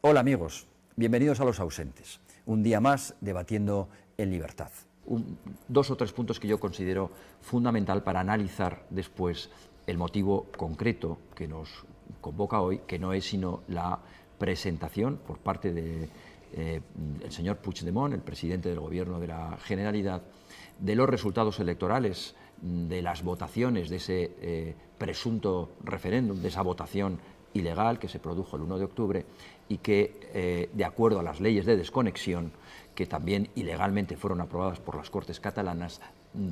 Hola amigos, bienvenidos a Los Ausentes, un día más debatiendo en libertad. Dos o tres puntos que yo considero fundamental para analizar después el motivo concreto que nos convoca hoy, que no es sino la presentación por parte del señor Puigdemont, el presidente del Gobierno de la Generalitat, de los resultados electorales, de las votaciones de ese presunto referéndum, de esa votación ilegal que se produjo el 1 de octubre y que, de acuerdo a las leyes de desconexión, que también ilegalmente fueron aprobadas por las Cortes catalanas,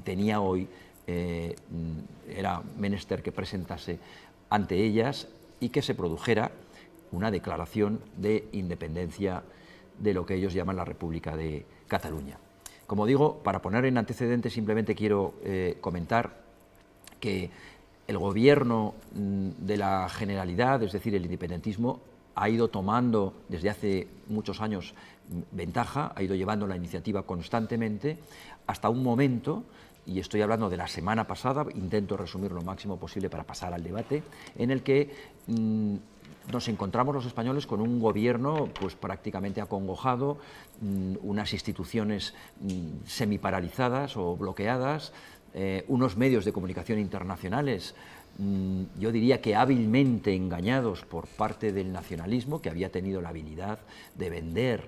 tenía hoy, era menester que presentase ante ellas y que se produjera una declaración de independencia de lo que ellos llaman la República de Cataluña. Como digo, para poner en antecedentes, simplemente quiero comentar que el gobierno de la Generalidad, es decir, el independentismo, ha ido tomando desde hace muchos años ventaja, ha ido llevando la iniciativa constantemente hasta un momento, y estoy hablando de la semana pasada, intento resumir lo máximo posible para pasar al debate, en el que nos encontramos los españoles con un gobierno pues prácticamente acongojado, unas instituciones semiparalizadas o bloqueadas, unos medios de comunicación internacionales, yo diría que hábilmente engañados por parte del nacionalismo, que había tenido la habilidad de vender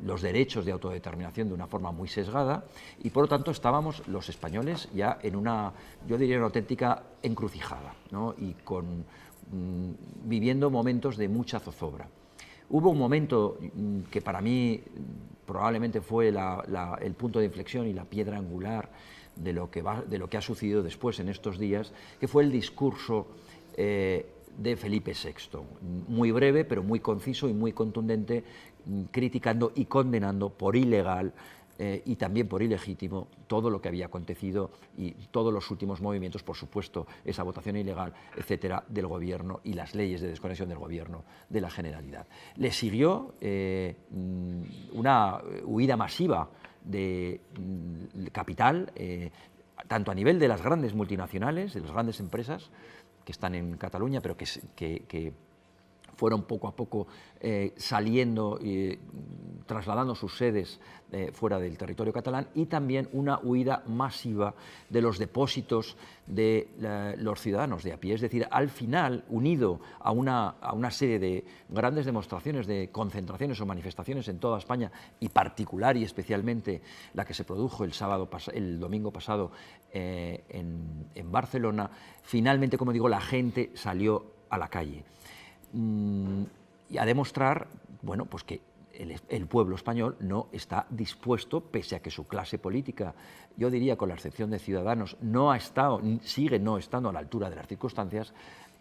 los derechos de autodeterminación de una forma muy sesgada, y por lo tanto estábamos los españoles ya en una, yo diría, una auténtica encrucijada, ¿no? Y viviendo momentos de mucha zozobra. Hubo un momento que para mí probablemente fue el punto de inflexión y la piedra angular de lo que ha sucedido después en estos días, que fue el discurso de Felipe VI, muy breve pero muy conciso y muy contundente, criticando y condenando por ilegal y también por ilegítimo todo lo que había acontecido y todos los últimos movimientos, por supuesto, esa votación ilegal, etcétera, del gobierno y las leyes de desconexión del gobierno de la Generalidad. Le siguió una huida masiva de capital, tanto a nivel de las grandes multinacionales, de las grandes empresas que están en Cataluña, pero que fueron poco a poco saliendo y trasladando sus sedes fuera del territorio catalán, y también una huida masiva de los depósitos de los ciudadanos de a pie. Es decir, al final, unido a una serie de grandes demostraciones, de concentraciones o manifestaciones en toda España, y particular y especialmente la que se produjo el domingo pasado en Barcelona, finalmente, como digo, la gente salió a la calle. Y a demostrar, bueno, pues que el pueblo español no está dispuesto, pese a que su clase política, yo diría con la excepción de Ciudadanos, sigue no estando a la altura de las circunstancias,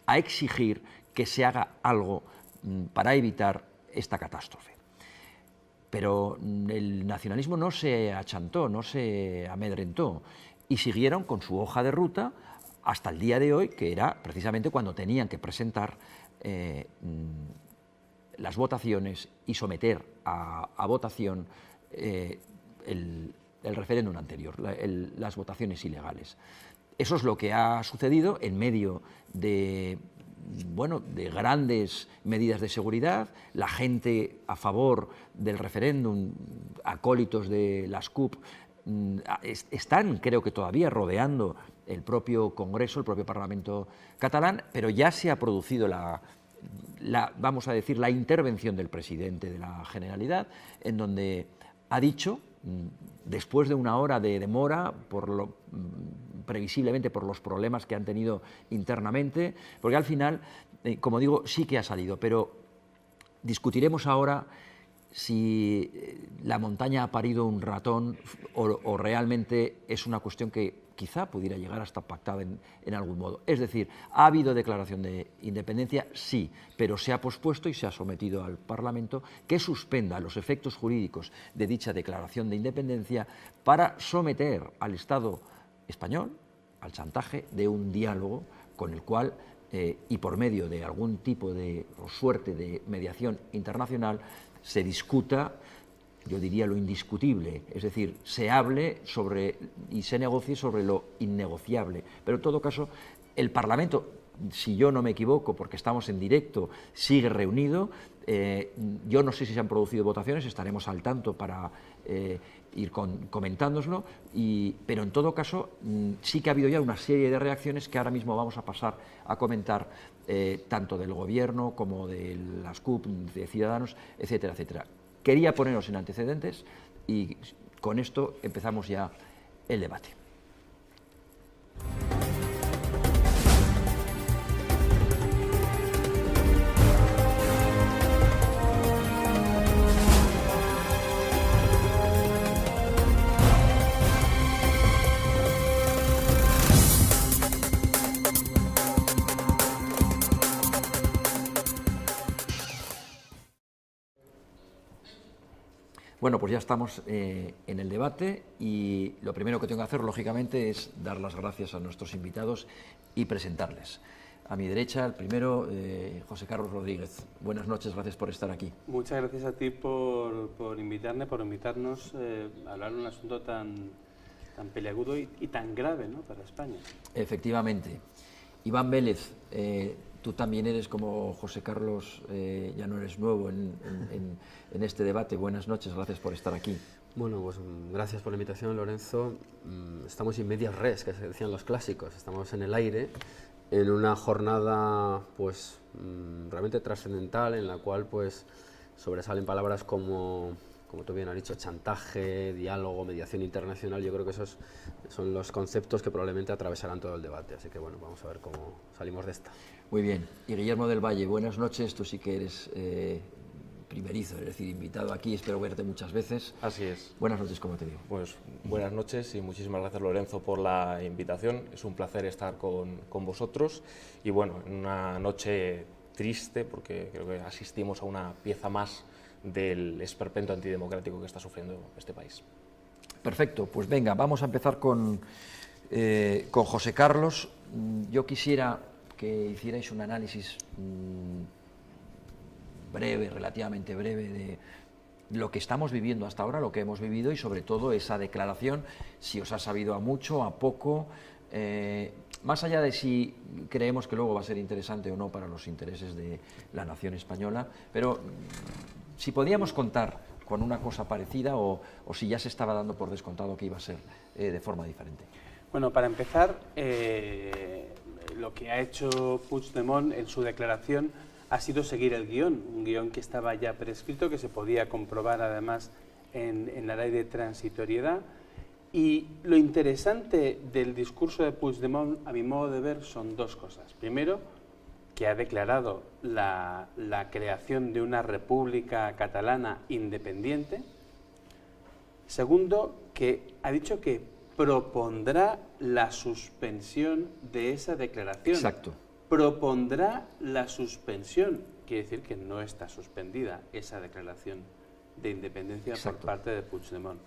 a exigir que se haga algo para evitar esta catástrofe. Pero el nacionalismo no se achantó, no se amedrentó, y siguieron con su hoja de ruta hasta el día de hoy, que era precisamente cuando tenían que presentar las votaciones y someter a votación el referéndum anterior, las votaciones ilegales. Eso es lo que ha sucedido en medio de grandes medidas de seguridad. La gente a favor del referéndum, acólitos de las CUP, están, creo que todavía, rodeando el propio Congreso, el propio Parlamento catalán, pero ya se ha producido vamos a decir, la intervención del presidente de la Generalidad, en donde ha dicho, después de una hora de demora, previsiblemente por los problemas que han tenido internamente, porque al final, como digo, sí que ha salido, pero discutiremos ahora si la montaña ha parido un ratón o realmente es una cuestión que quizá pudiera llegar a estar pactada en algún modo. Es decir, ¿ha habido declaración de independencia? Sí, pero se ha pospuesto y se ha sometido al Parlamento que suspenda los efectos jurídicos de dicha declaración de independencia para someter al Estado español al chantaje de un diálogo con el cual, y por medio de algún tipo de suerte de mediación internacional, se discuta, yo diría, lo indiscutible, es decir, se hable sobre y se negocie sobre lo innegociable. Pero en todo caso, el Parlamento si yo no me equivoco, porque estamos en directo, sigue reunido. Yo no sé si se han producido votaciones, estaremos al tanto para ir comentándoslo, pero en todo caso sí que ha habido ya una serie de reacciones que ahora mismo vamos a pasar a comentar, tanto del Gobierno como de las CUP, de Ciudadanos, etcétera, etcétera. Quería poneros en antecedentes y con esto empezamos ya el debate. Bueno, pues ya estamos en el debate y lo primero que tengo que hacer, lógicamente, es dar las gracias a nuestros invitados y presentarles. A mi derecha, el primero, José Carlos Rodríguez. Buenas noches, gracias por estar aquí. Muchas gracias a ti por invitarnos a hablar de un asunto tan peliagudo y tan grave, ¿no?, para España. Efectivamente. Iván Vélez, tú también eres, como José Carlos, ya no eres nuevo en este debate. Buenas noches, gracias por estar aquí. Bueno, pues gracias por la invitación, Lorenzo. Estamos in medias res, que se decían los clásicos. Estamos en el aire, en una jornada pues realmente trascendental, en la cual pues sobresalen palabras como tú bien has dicho, chantaje, diálogo, mediación internacional. Yo creo que esos son los conceptos que probablemente atravesarán todo el debate. Así que bueno, vamos a ver cómo salimos de esta. Muy bien. Y Guillermo del Valle, buenas noches. Tú sí que eres primerizo, es decir, invitado aquí. Espero verte muchas veces. Así es. Buenas noches, ¿cómo te digo? Pues buenas noches y muchísimas gracias, Lorenzo, por la invitación. Es un placer estar con vosotros. Y bueno, en una noche triste, porque creo que asistimos a una pieza más del esperpento antidemocrático que está sufriendo este país. Perfecto, pues venga, vamos a empezar con José Carlos. Yo quisiera que hicierais un análisis breve, relativamente breve, de lo que estamos viviendo hasta ahora, lo que hemos vivido y sobre todo esa declaración, si os ha sabido a mucho, a poco, más allá de si creemos que luego va a ser interesante o no para los intereses de la nación española, pero si podíamos contar con una cosa parecida o si ya se estaba dando por descontado que iba a ser de forma diferente. Bueno, para empezar, lo que ha hecho Puigdemont en su declaración ha sido seguir el guión, un guión que estaba ya prescrito, que se podía comprobar además en la ley de transitoriedad. Y lo interesante del discurso de Puigdemont, a mi modo de ver, son dos cosas. Primero, que ha declarado la creación de una república catalana independiente. Segundo, que ha dicho que propondrá la suspensión de esa declaración. Exacto. Propondrá la suspensión. Quiere decir que no está suspendida esa declaración de independencia. Exacto. Por parte de Puigdemont.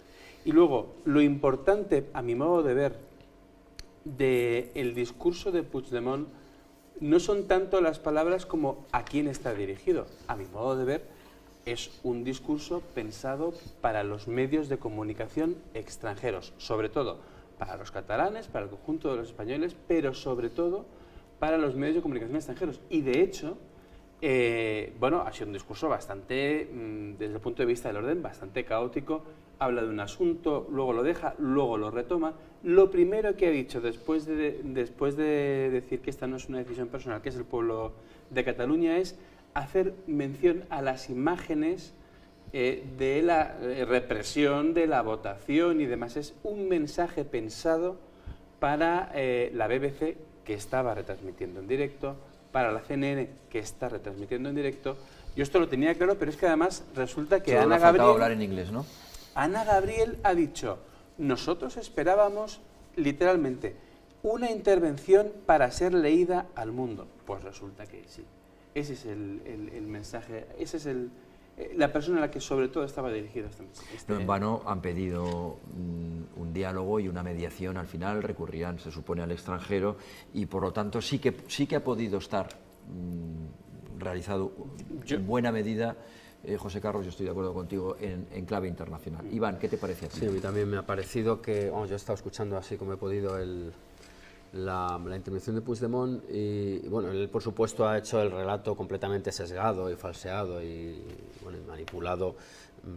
Y luego, lo importante, a mi modo de ver, del discurso de Puigdemont no son tanto las palabras como a quién está dirigido. A mi modo de ver, es un discurso pensado para los medios de comunicación extranjeros, sobre todo para los catalanes, para el conjunto de los españoles, pero sobre todo para los medios de comunicación extranjeros. Y de hecho, bueno, ha sido un discurso bastante, desde el punto de vista del orden, bastante caótico. Habla de un asunto, luego lo deja, luego lo retoma. Lo primero que ha dicho después de decir que esta no es una decisión personal, que es el pueblo de Cataluña, es hacer mención a las imágenes de la represión, de la votación y demás. Es un mensaje pensado para la BBC, que estaba retransmitiendo en directo, para la CNN, que está retransmitiendo en directo. Yo esto lo tenía claro, pero es que además resulta que Ana Gabriel... hablar en inglés, ¿no? Ana Gabriel ha dicho, nosotros esperábamos, literalmente, una intervención para ser leída al mundo. Pues resulta que sí. Ese es el mensaje, ese es la persona a la que sobre todo estaba dirigido este mensaje. No en vano han pedido un diálogo y una mediación. Al final recurrirán, se supone, al extranjero y por lo tanto sí que ha podido estar realizado en buena medida. José Carlos, yo estoy de acuerdo contigo en clave internacional. Iván, ¿qué te parece a ti? Sí, a mí también me ha parecido que, vamos, yo he estado escuchando así como he podido el la intervención de Puigdemont y bueno, él por supuesto ha hecho el relato completamente sesgado y falseado y, bueno, y manipulado,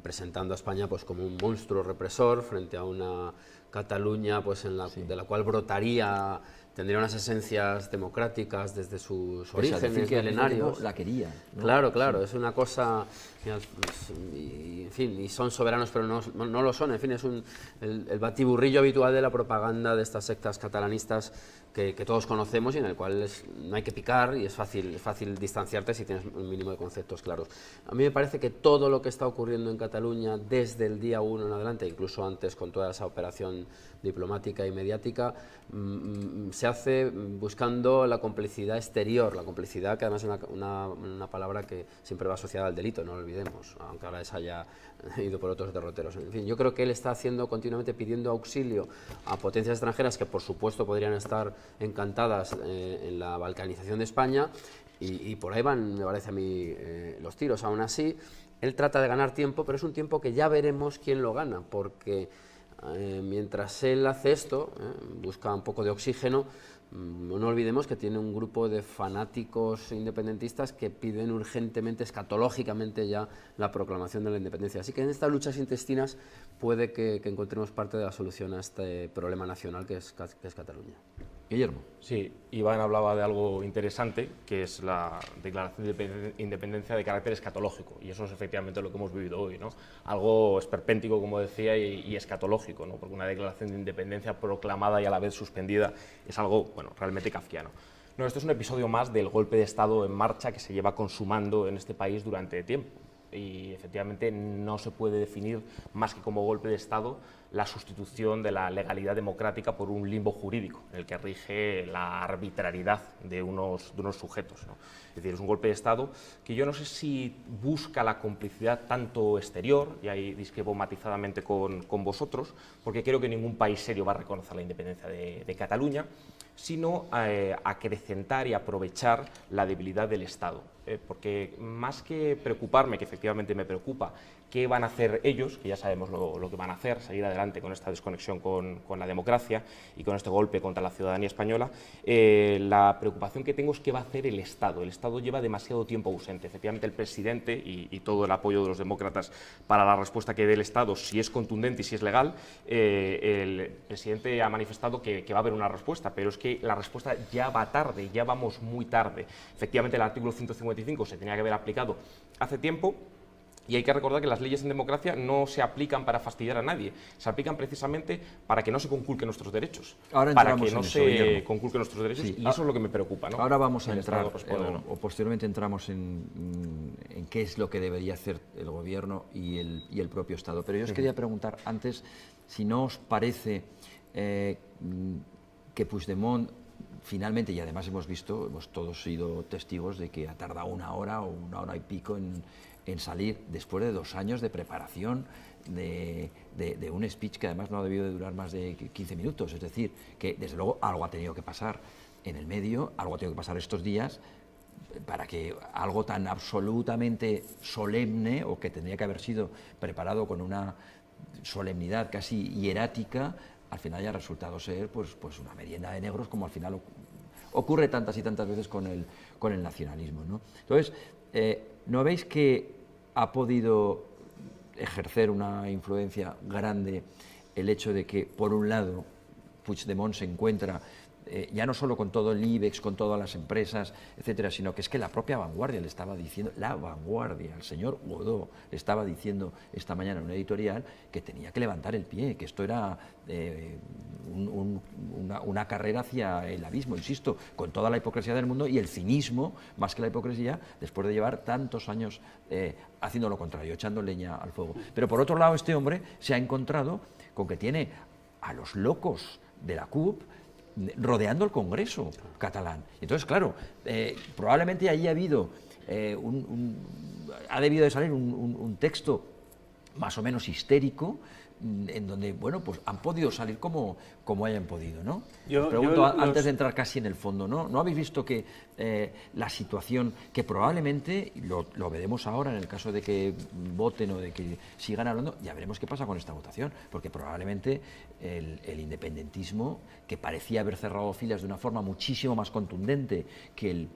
presentando a España pues como un monstruo represor frente a una Cataluña pues de la cual tendría unas esencias democráticas desde sus orígenes milenarios. La quería, ¿no? Claro, claro, es una cosa, en fin, y son soberanos pero no lo son, en fin, es el batiburrillo habitual de la propaganda de estas sectas catalanistas que todos conocemos y en el cual no hay que picar y es fácil distanciarte si tienes un mínimo de conceptos claros. A mí me parece que todo lo que está ocurriendo en Cataluña desde el día 1 en adelante, incluso antes con toda esa operación diplomática y mediática, se hace buscando la complicidad exterior, la complicidad que además es una palabra que siempre va asociada al delito, no lo olvidemos, aunque ahora esa haya ido por otros derroteros. En fin, yo creo que él está continuamente pidiendo auxilio a potencias extranjeras que por supuesto podrían estar encantadas en la balcanización de España y por ahí van, me parece a mí, los tiros. Aún así, él trata de ganar tiempo, pero es un tiempo que ya veremos quién lo gana, porque mientras él hace esto, busca un poco de oxígeno, no olvidemos que tiene un grupo de fanáticos independentistas que piden urgentemente, escatológicamente ya, la proclamación de la independencia. Así que en estas luchas intestinas puede que encontremos parte de la solución a este problema nacional que es Cataluña. Guillermo. Sí, Iván hablaba de algo interesante, que es la declaración de independencia de carácter escatológico, y eso es efectivamente lo que hemos vivido hoy, ¿no? Algo esperpéntico, como decía, y escatológico, ¿no? Porque una declaración de independencia proclamada y a la vez suspendida es algo, bueno, realmente kafkiano. No, esto es un episodio más del golpe de Estado en marcha que se lleva consumando en este país durante tiempo. Y efectivamente no se puede definir más que como golpe de Estado la sustitución de la legalidad democrática por un limbo jurídico en el que rige la arbitrariedad de unos sujetos, ¿no? Es decir, es un golpe de Estado que yo no sé si busca la complicidad tanto exterior, y ahí discrepo matizadamente con vosotros, porque creo que ningún país serio va a reconocer la independencia de Cataluña, sino acrecentar y aprovechar la debilidad del Estado. Porque más que preocuparme, que efectivamente me preocupa, qué van a hacer ellos, que ya sabemos lo que van a hacer, seguir adelante con esta desconexión con la democracia y con este golpe contra la ciudadanía española, la preocupación que tengo es qué va a hacer el Estado. El Estado lleva demasiado tiempo ausente. Efectivamente, el presidente y todo el apoyo de los demócratas para la respuesta que dé el Estado, si es contundente y si es legal, el presidente ha manifestado que va a haber una respuesta, pero es que la respuesta ya va tarde, ya vamos muy tarde. Efectivamente, el artículo 155 se tenía que haber aplicado hace tiempo. Y hay que recordar que las leyes en democracia no se aplican para fastidiar a nadie, se aplican precisamente para que no se conculquen nuestros derechos. Para que no se conculquen nuestros derechos, y eso es lo que me preocupa, ¿no? Ahora vamos a entrar, o posteriormente entramos en qué es lo que debería hacer el Gobierno y el propio Estado. Pero yo os quería preguntar antes si no os parece que Puigdemont finalmente, y además hemos todos sido testigos de que ha tardado una hora o una hora y pico en salir después de 2 años de preparación de un speech que además no ha debido de durar más de 15 minutos. Es decir, que desde luego algo ha tenido que pasar en el medio, algo ha tenido que pasar estos días para que algo tan absolutamente solemne, o que tendría que haber sido preparado con una solemnidad casi hierática, al final haya resultado ser pues una merienda de negros, como al final ocurre tantas y tantas veces con el nacionalismo, ¿no? Entonces, ¿no veis que ha podido ejercer una influencia grande el hecho de que, por un lado, Puigdemont se encuentra ya no solo con todo el IBEX, con todas las empresas, etcétera, sino que es que la propia Vanguardia le estaba diciendo, el señor Godó le estaba diciendo esta mañana en una editorial que tenía que levantar el pie, que esto era una carrera hacia el abismo, insisto, con toda la hipocresía del mundo y el cinismo, más que la hipocresía, después de llevar tantos años haciendo lo contrario, echando leña al fuego. Pero por otro lado, este hombre se ha encontrado con que tiene a los locos de la CUP rodeando el Congreso catalán. Entonces, claro, probablemente allí ha debido de salir un texto más o menos histérico, en donde, bueno, pues han podido salir como hayan podido, ¿no? Yo Pregunto, antes de entrar casi en el fondo, ¿no habéis visto que la situación, que probablemente, lo veremos ahora en el caso de que voten o de que sigan hablando, ya veremos qué pasa con esta votación, porque probablemente el independentismo, que parecía haber cerrado filas de una forma muchísimo más contundente que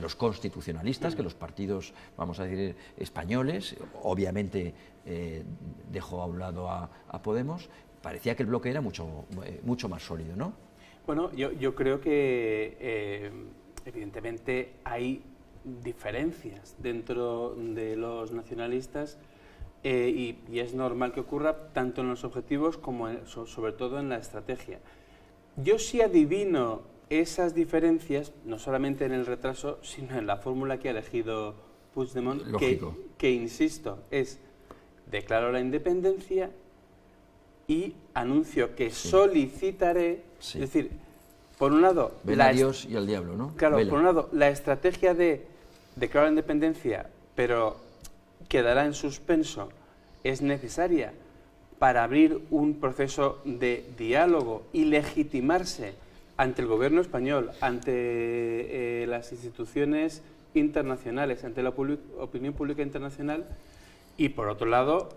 los constitucionalistas, que los partidos, vamos a decir, españoles, obviamente dejó a un lado a Podemos, parecía que el bloque era mucho más sólido, ¿no? Bueno, yo creo que evidentemente hay diferencias dentro de los nacionalistas y es normal que ocurra tanto en los objetivos como sobre todo en la estrategia. Yo sí adivino esas diferencias, no solamente en el retraso, sino en la fórmula que ha elegido Puigdemont, que insisto, es declaro la independencia y anuncio que solicitaré, es decir, por un lado... Ven a Dios y al diablo, ¿no? Claro, por un lado, la estrategia de declarar la independencia, pero quedará en suspenso, es necesaria para abrir un proceso de diálogo y legitimarse ante el gobierno español, ante las instituciones internacionales, ante la opinión pública internacional. Y por otro lado,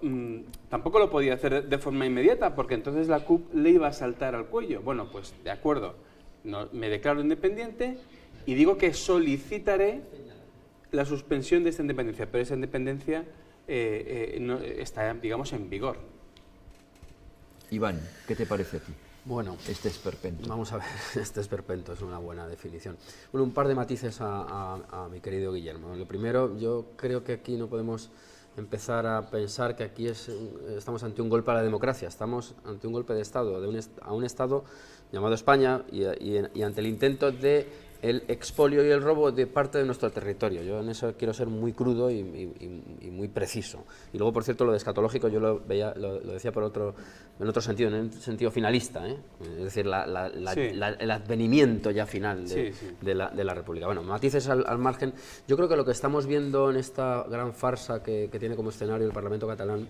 tampoco lo podía hacer de forma inmediata, porque entonces la CUP le iba a saltar al cuello. Bueno, pues de acuerdo, me declaro independiente y digo que solicitaré la suspensión de esta independencia, pero esa independencia no, está, digamos, en vigor. Iván, ¿qué te parece a ti? Bueno, este esperpento. Vamos a ver, este esperpento es una buena definición. Bueno, un par de matices a mi querido Guillermo. Lo primero, yo creo que aquí no podemos empezar a pensar que aquí estamos ante un golpe a la democracia, estamos ante un golpe de Estado, a un Estado llamado España y ante el intento de el expolio y el robo de parte de nuestro territorio. Yo en eso quiero ser muy crudo y muy preciso. Y luego, por cierto, lo de escatológico yo lo decía en otro sentido, en el sentido finalista, ¿eh? Es decir, el advenimiento ya final de la República. Bueno, matices al margen. Yo creo que lo que estamos viendo en esta gran farsa que tiene como escenario el Parlamento catalán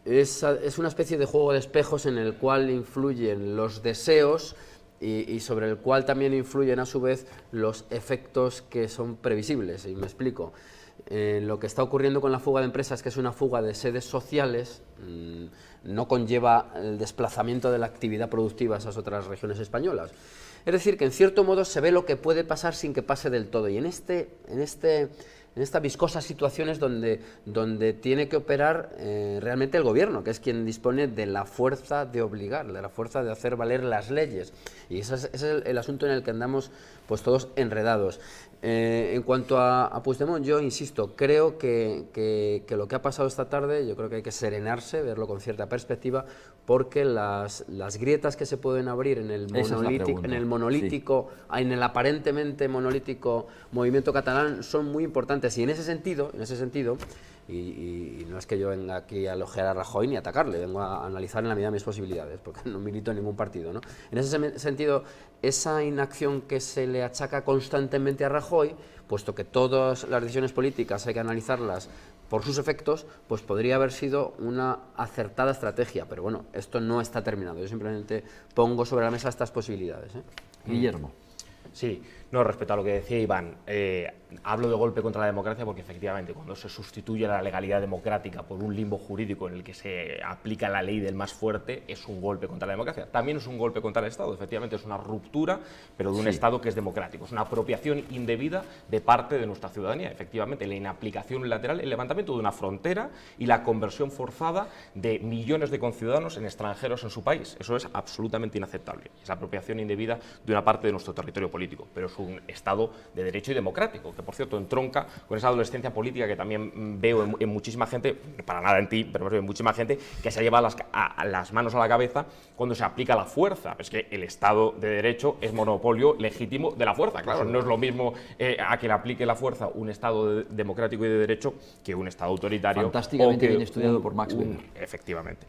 es una especie de juego de espejos en el cual influyen los deseos y sobre el cual también influyen a su vez los efectos que son previsibles. Y me explico. Lo que está ocurriendo con la fuga de empresas, que es una fuga de sedes sociales, no conlleva el desplazamiento de la actividad productiva a esas otras regiones españolas. Es decir, que en cierto modo se ve lo que puede pasar sin que pase del todo. Y en esta viscosa situaciones donde tiene que operar realmente el gobierno, que es quien dispone de la fuerza de obligar, de la fuerza de hacer valer las leyes. Y ese es el asunto en el que andamos pues todos enredados. En cuanto a Puigdemont, yo insisto, creo que lo que ha pasado esta tarde, yo creo que hay que serenarse, verlo con cierta perspectiva, porque las grietas que se pueden abrir en el monolítico, en el aparentemente monolítico movimiento catalán son muy importantes. Y en ese sentido, y no es que yo venga aquí a elogiar a Rajoy ni a atacarle, vengo a analizar en la medida de mis posibilidades, porque no milito en ningún partido, ¿no? En ese sentido, esa inacción que se le achaca constantemente a Rajoy, puesto que todas las decisiones políticas hay que analizarlas por sus efectos, pues podría haber sido una acertada estrategia, pero bueno, esto no está terminado. Yo simplemente pongo sobre la mesa estas posibilidades, ¿eh? Guillermo. Sí, no, respecto a lo que decía Iván, hablo de golpe contra la democracia porque efectivamente cuando se sustituye la legalidad democrática por un limbo jurídico en el que se aplica la ley del más fuerte, es un golpe contra la democracia. También es un golpe contra el Estado, efectivamente es una ruptura, pero de un Estado que es democrático, es una apropiación indebida de parte de nuestra ciudadanía. Efectivamente, la inaplicación unilateral, el levantamiento de una frontera y la conversión forzada de millones de conciudadanos en extranjeros en su país. Eso es absolutamente inaceptable. Es apropiación indebida de una parte de nuestro territorio político, pero es un Estado de derecho y democrático, que por cierto entronca con esa adolescencia política que también veo en muchísima gente, para nada en ti, pero en muchísima gente, que se lleva las manos a la cabeza cuando se aplica la fuerza. Es que el Estado de derecho es monopolio legítimo de la fuerza, claro, no es lo mismo a que le aplique la fuerza un Estado democrático y de derecho que un Estado autoritario. Fantásticamente bien estudiado por Max Weber. Efectivamente.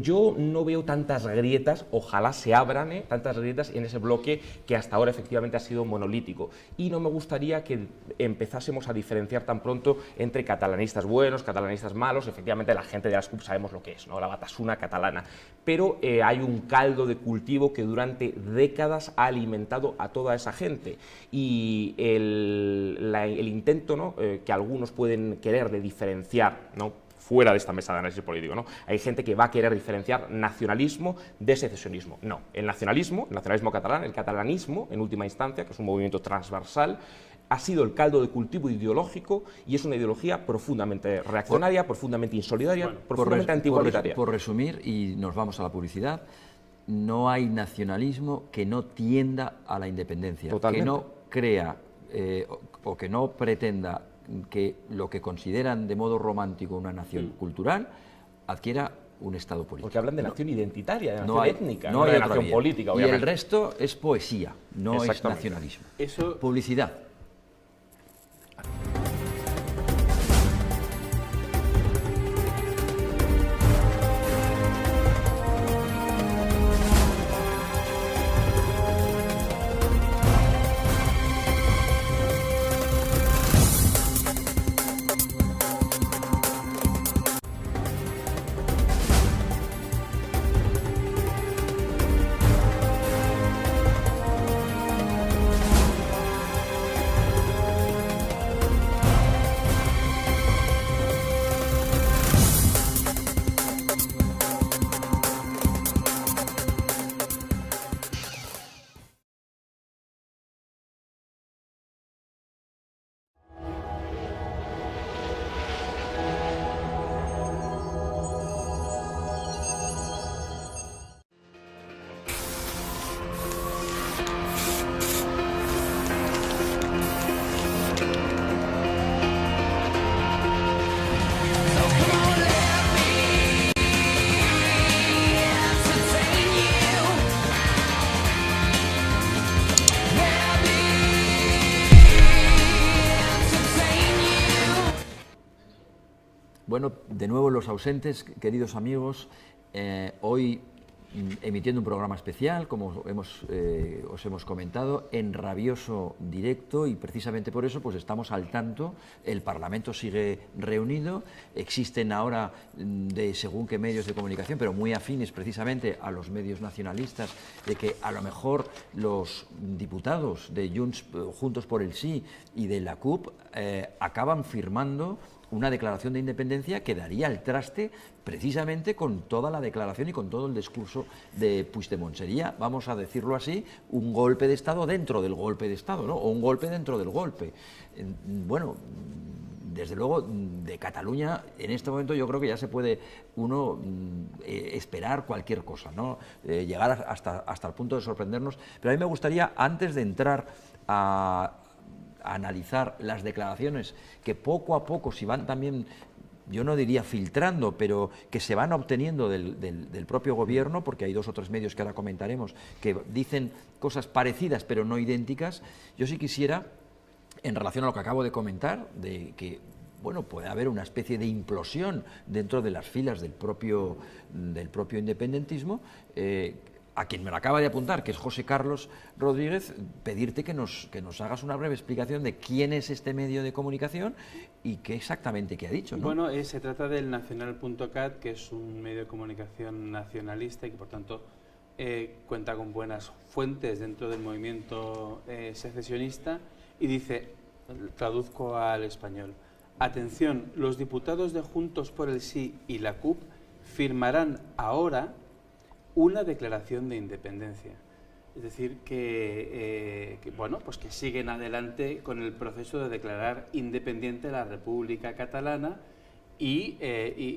Yo no veo tantas grietas, ojalá se abran tantas grietas en ese bloque que hasta ahora efectivamente ha sido monolítico. Y no me gustaría que empezásemos a diferenciar tan pronto entre catalanistas buenos, catalanistas malos. Efectivamente, la gente de las CUP sabemos lo que es, ¿no? La batasuna catalana. Pero hay un caldo de cultivo que durante décadas ha alimentado a toda esa gente. Y el intento, ¿no? Que algunos pueden querer de diferenciar, ¿no? Fuera de esta mesa de análisis político, ¿no? Hay gente que va a querer diferenciar nacionalismo de secesionismo. No, el nacionalismo catalán, el catalanismo, en última instancia, que es un movimiento transversal, ha sido el caldo de cultivo ideológico y es una ideología profundamente reaccionaria, profundamente insolidaria, profundamente antigualitaria. Por resumir, y nos vamos a la publicidad, no hay nacionalismo que no tienda a la independencia, Totalmente. que no crea o que no pretenda que lo que consideran de modo romántico una nación cultural adquiera un Estado político. Porque hablan de nación identitaria, de nación hay, étnica, no no hay de otra nación vía. política, Y obviamente. el resto es poesía, no es Exactamente. nacionalismo. Eso, Publicidad. Bueno, de nuevo los ausentes, queridos amigos, hoy emitiendo un programa especial, como os hemos comentado, en rabioso directo, y precisamente por eso pues estamos al tanto. El Parlamento sigue reunido, existen ahora según qué medios de comunicación, pero muy afines precisamente a los medios nacionalistas, de que a lo mejor los diputados de Juntos por el Sí y de la CUP acaban firmando una declaración de independencia que daría el traste precisamente con toda la declaración y con todo el discurso de Puigdemont. Sería, vamos a decirlo así, un golpe de Estado dentro del golpe de Estado, ¿no? O un golpe dentro del golpe. Bueno, desde luego, de Cataluña, en este momento yo creo que ya se puede uno esperar cualquier cosa, ¿no? Llegar hasta el punto de sorprendernos. Pero a mí me gustaría, antes de entrar a analizar las declaraciones que poco a poco se van también, yo no diría filtrando, pero que se van obteniendo del propio gobierno, porque hay 2 o 3 medios que ahora comentaremos que dicen cosas parecidas pero no idénticas. Yo sí quisiera, en relación a lo que acabo de comentar, de que bueno, puede haber una especie de implosión dentro de las filas del propio independentismo, a quien me lo acaba de apuntar, que es José Carlos Rodríguez, pedirte que nos hagas una breve explicación de quién es este medio de comunicación y qué exactamente ha dicho, ¿no? Bueno, se trata del nacional.cat, que es un medio de comunicación nacionalista y que por tanto cuenta con buenas fuentes dentro del movimiento secesionista, y dice, traduzco al español: atención, los diputados de Juntos por el Sí y la CUP firmarán ahora una declaración de independencia. Es decir, que siguen adelante con el proceso de declarar independiente la República Catalana y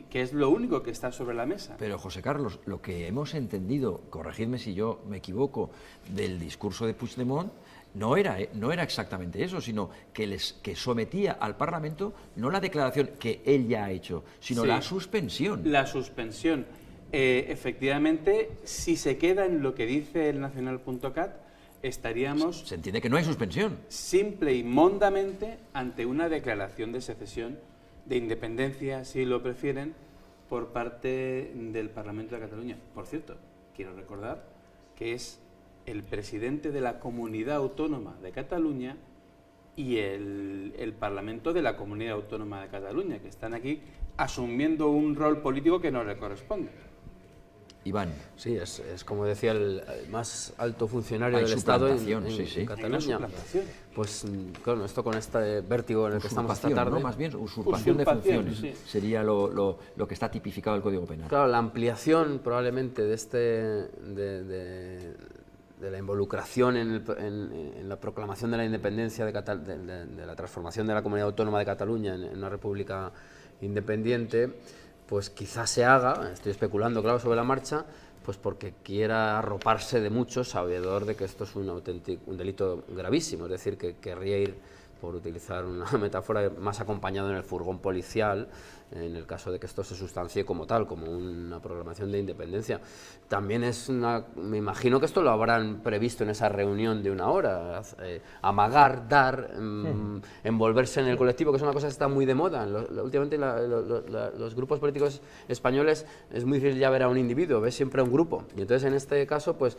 que es lo único que está sobre la mesa. Pero, José Carlos, lo que hemos entendido, corregidme si yo me equivoco, del discurso de Puigdemont, no era exactamente eso, sino que sometía al Parlamento no la declaración que él ya ha hecho, sino la suspensión. La suspensión. Efectivamente, si se queda en lo que dice el nacional.cat, estaríamos... Se entiende que no hay suspensión. Simple y mondamente ante una declaración de secesión, de independencia, si lo prefieren, por parte del Parlamento de Cataluña. Por cierto, quiero recordar que es el presidente de la Comunidad Autónoma de Cataluña y el Parlamento de la Comunidad Autónoma de Cataluña, que están aquí asumiendo un rol político que no le corresponde. Iván. Sí, es como decía el más alto funcionario del Estado en Cataluña. Pues claro, esto con este vértigo en el que estamos esta tarde. ¿No? Más bien usurpación de funciones, sí. Sería lo que está tipificado el Código Penal. Claro, la ampliación probablemente de la involucración en la proclamación de la independencia de la transformación de la Comunidad Autónoma de Cataluña en una república independiente, pues quizás se haga, estoy especulando claro sobre la marcha, pues porque quiera arroparse de muchos, sabedor de que esto es un delito gravísimo, es decir, que querría ir, por utilizar una metáfora, más acompañado en el furgón policial, en el caso de que esto se sustancie como tal, como una proclamación de independencia. También me imagino que esto lo habrán previsto en esa reunión de una hora, amagar, dar, envolverse en el colectivo, que es una cosa que está muy de moda. Últimamente los grupos políticos españoles es muy difícil ya ver a un individuo, ves siempre a un grupo. Y entonces en este caso, pues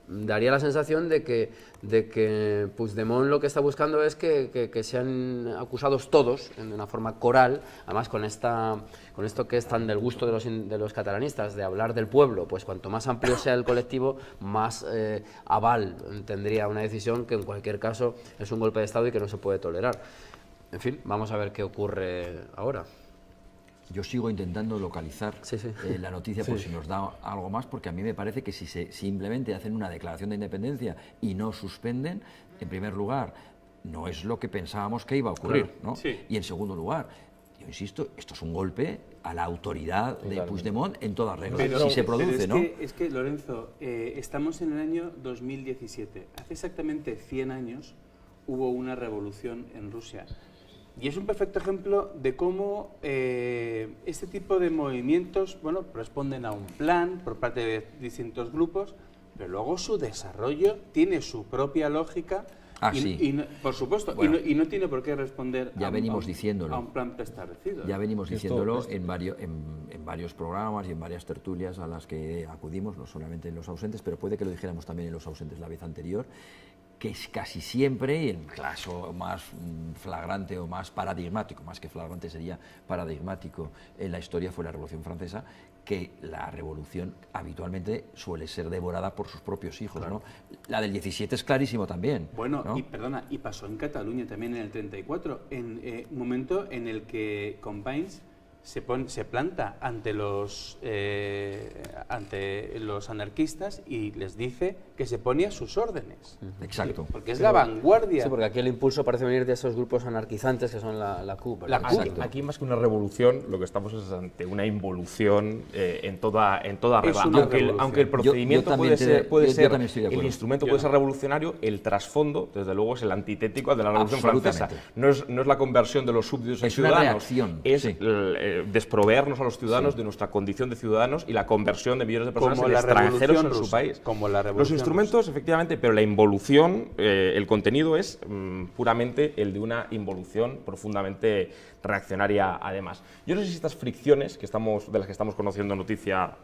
daría la sensación de que Puigdemont lo que está buscando es que sean acusados todos de una forma coral, además con esto que es tan del gusto de los catalanistas, de hablar del pueblo, pues cuanto más amplio sea el colectivo, más aval tendría una decisión que en cualquier caso es un golpe de Estado y que no se puede tolerar. En fin, vamos a ver qué ocurre ahora. Yo sigo intentando localizar la noticia por si nos da algo más, porque a mí me parece que si simplemente hacen una declaración de independencia y no suspenden, en primer lugar, no es lo que pensábamos que iba a ocurrir, ¿no? Sí. Y en segundo lugar, yo insisto, esto es un golpe a la autoridad de Puigdemont en toda regla, si se produce, ¿no? Es que, Lorenzo, estamos en el año 2017. Hace exactamente 100 años hubo una revolución en Rusia. Y es un perfecto ejemplo de cómo este tipo de movimientos, bueno, responden a un plan por parte de distintos grupos, pero luego su desarrollo tiene su propia lógica por supuesto, bueno, y no tiene por qué responder a un plan preestablecido. Ya venimos diciéndolo en varios programas y en varias tertulias a las que acudimos, no solamente en Los Ausentes, pero puede que lo dijéramos también en Los Ausentes la vez anterior, que es casi siempre, y el caso más flagrante o más paradigmático, más que flagrante sería paradigmático en la historia, fue la Revolución Francesa, que la revolución habitualmente suele ser devorada por sus propios hijos, claro, ¿no? La del 17 es clarísimo también. Bueno, ¿no? y pasó en Cataluña también en el 34, en un momento en el que Companys se planta ante los anarquistas y les dice que se pone a sus órdenes. Exacto. Porque es la vanguardia. Sí, porque aquí el impulso parece venir de esos grupos anarquizantes que son la CUP. Aquí más que una revolución, lo que estamos es ante una involución en toda regla. Aunque el procedimiento puede ser el instrumento puede ser revolucionario, el trasfondo, desde luego, es el antitético al de la Revolución Francesa. No es la conversión de los súbditos en ciudadanos. Una reacción. Es desproveernos a los ciudadanos de nuestra condición de ciudadanos y la conversión de millones de personas en extranjeros en su país. Los instrumentos, efectivamente, pero la involución, el contenido es puramente el de una involución profundamente reaccionaria, además. Yo no sé si estas fricciones de las que estamos conociendo noticia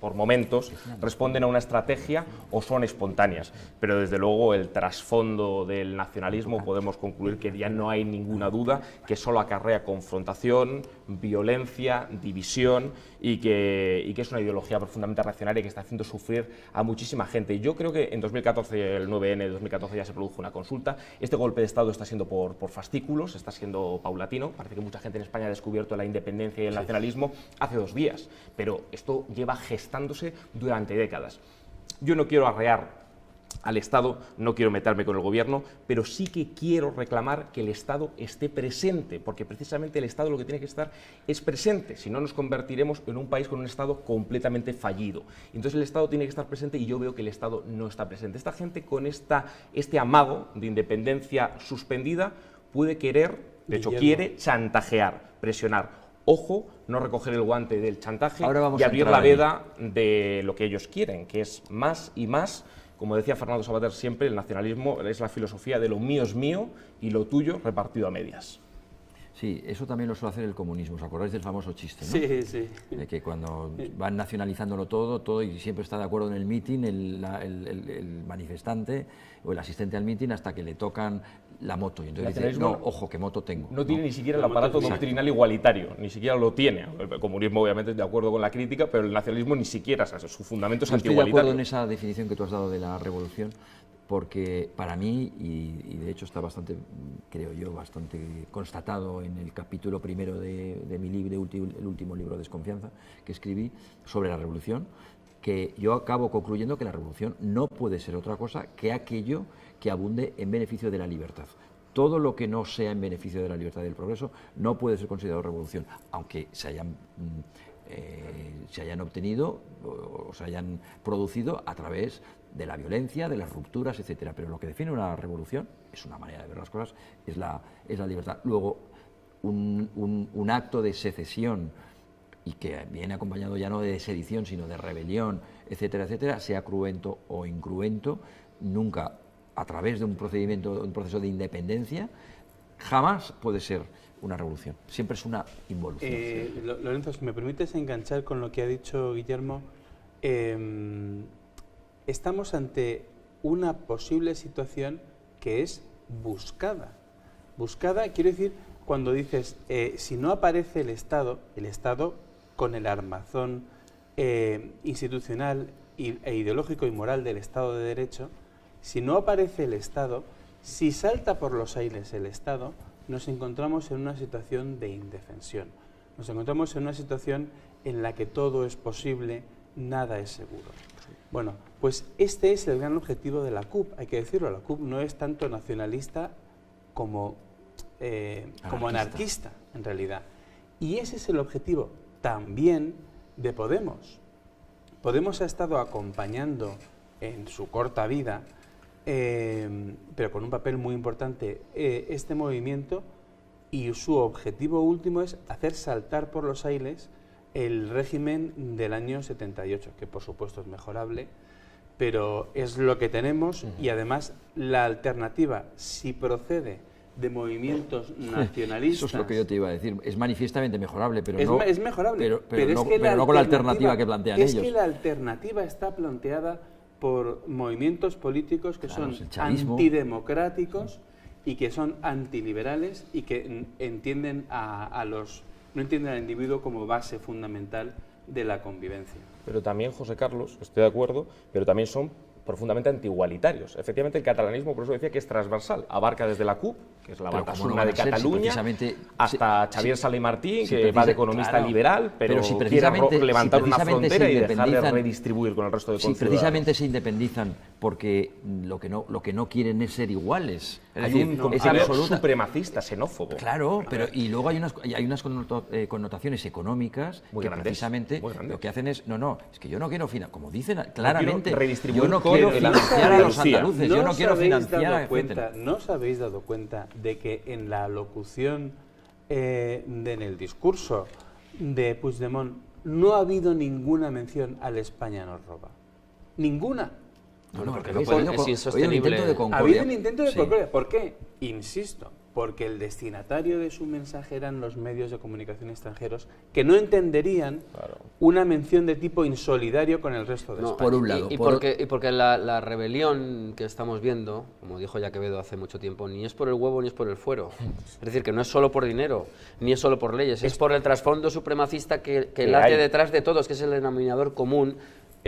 por momentos responden a una estrategia o son espontáneas, pero desde luego el trasfondo del nacionalismo podemos concluir que ya no hay ninguna duda que solo acarrea confrontación, violencia, división y que es una ideología profundamente reaccionaria que está haciendo sufrir a muchísima gente. Yo creo que en 2014, el 9N de 2014 ya se produjo una consulta. Este golpe de Estado está siendo por fascículos, está siendo paulatino. Parece que mucha gente en España ha descubierto la independencia y el nacionalismo hace 2 días, pero esto lleva gestándose durante décadas. Yo no quiero arrear al Estado, no quiero meterme con el gobierno, pero sí que quiero reclamar que el Estado esté presente, porque precisamente el Estado lo que tiene que estar es presente, si no nos convertiremos en un país con un Estado completamente fallido. Entonces el Estado tiene que estar presente y yo veo que el Estado no está presente. Esta gente con este amago de independencia suspendida puede querer, de hecho quiere chantajear, presionar. Ojo, no recoger el guante del chantaje y abrir la veda de lo que ellos quieren, que es más y más. Como decía Fernando Savater siempre, el nacionalismo es la filosofía de lo mío es mío y lo tuyo repartido a medias. Sí, eso también lo suele hacer el comunismo. ¿Os acordáis del famoso chiste, no? Sí, sí. De que cuando van nacionalizándolo todo y siempre está de acuerdo en el mitin el manifestante o el asistente al mitin hasta que le tocan la moto. Y entonces dice, no, ojo, ¿qué moto tengo? No tiene ni siquiera el aparato doctrinal igualitario, ni siquiera lo tiene. El comunismo obviamente es de acuerdo con la crítica, pero el nacionalismo ni siquiera, o sea, su fundamento es antigualitario. Estoy de acuerdo en esa definición que tú has dado de la revolución, porque para mí, y de hecho está bastante, creo yo, bastante constatado en el capítulo primero de mi libro, el último libro, Desconfianza, que escribí sobre la revolución, que yo acabo concluyendo que la revolución no puede ser otra cosa que aquello que abunde en beneficio de la libertad. Todo lo que no sea en beneficio de la libertad y del progreso no puede ser considerado revolución, aunque se hayan obtenido o se hayan producido a través de la violencia, de las rupturas, etcétera. Pero lo que define una revolución, es una manera de ver las cosas, es la libertad. Luego, un acto de secesión, y que viene acompañado ya no de sedición, sino de rebelión, etcétera, etcétera, sea cruento o incruento, nunca a través de un proceso de independencia, jamás puede ser una revolución, siempre es una involución. Lorenzo, si me permites enganchar con lo que ha dicho Guillermo, estamos ante una posible situación que es buscada. Buscada, quiero decir, cuando dices, si no aparece el Estado con el armazón institucional e ideológico y moral del Estado de Derecho, si no aparece el Estado, si salta por los aires el Estado, nos encontramos en una situación de indefensión. Nos encontramos en una situación en la que todo es posible, nada es seguro. Bueno, pues este es el gran objetivo de la CUP, hay que decirlo. La CUP no es tanto nacionalista como anarquista, en realidad. Y ese es el objetivo también de Podemos. Podemos ha estado acompañando en su corta vida, pero con un papel muy importante, este movimiento, y su objetivo último es hacer saltar por los aires el régimen del año 78, que por supuesto es mejorable, pero es lo que tenemos. Y además la alternativa, si procede de movimientos nacionalistas... Eso es lo que yo te iba a decir, es manifiestamente mejorable, pero es mejorable, pero no con la alternativa que plantean ellos. Es que la alternativa está planteada por movimientos políticos que son antidemocráticos y que son antiliberales y que entienden no entienden al individuo como base fundamental de la convivencia. Pero también, José Carlos, estoy de acuerdo, pero también son profundamente antigualitarios. Efectivamente, el catalanismo, por eso decía que es transversal, abarca desde la CUP, que es la Batasuna de Cataluña, hasta Xavier Sala y Martín, que va de economista liberal, pero si quiere levantar una frontera y dejar de redistribuir con el resto de conciudadanos. Si precisamente se independizan porque lo que no quieren es ser iguales. Hay un componente supremacista, xenófobo. Claro, pero y luego hay unas connotaciones económicas que precisamente lo que hacen es, es que yo no quiero financiar, como dicen claramente, yo no quiero financiar a los andaluces, yo no quiero financiar a... ¿No os habéis dado cuenta de que en la locución, en el discurso de Puigdemont, no ha habido ninguna mención al España nos roba? Ninguna. Porque es insostenible. Ha habido un intento de concordia. ¿Por qué? Insisto, porque el destinatario de su mensaje eran los medios de comunicación extranjeros, que no entenderían una mención de tipo insolidario con el resto de España. Por un lado. Y porque la rebelión que estamos viendo, como dijo ya Quevedo hace mucho tiempo, ni es por el huevo ni es por el fuero. Es decir, que no es solo por dinero, ni es solo por leyes, es por el trasfondo supremacista que late detrás de todos, que es el denominador común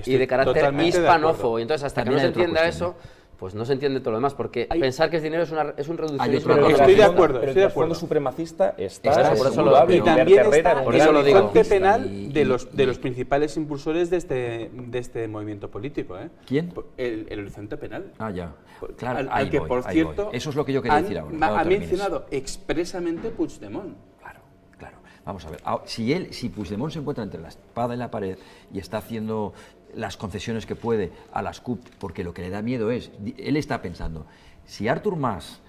y de carácter hispanófobo. Y entonces, hasta que no se entienda eso, pues no se entiende todo lo demás, porque pensar que es dinero es un reduccionismo. Estoy de acuerdo. Pero el fondo supremacista está por eso lo y también está por eso lo el digo. horizonte penal de los principales impulsores de este movimiento político. ¿Quién? El horizonte penal. Ya. Claro, al que, por cierto, eso es lo que yo quería decir ahora. Ha mencionado expresamente Puigdemont. Claro. Vamos a ver. Si Puigdemont se encuentra entre la espada y la pared y está haciendo las concesiones que puede a las CUP, porque lo que le da miedo es, él está pensando, si Artur Mas,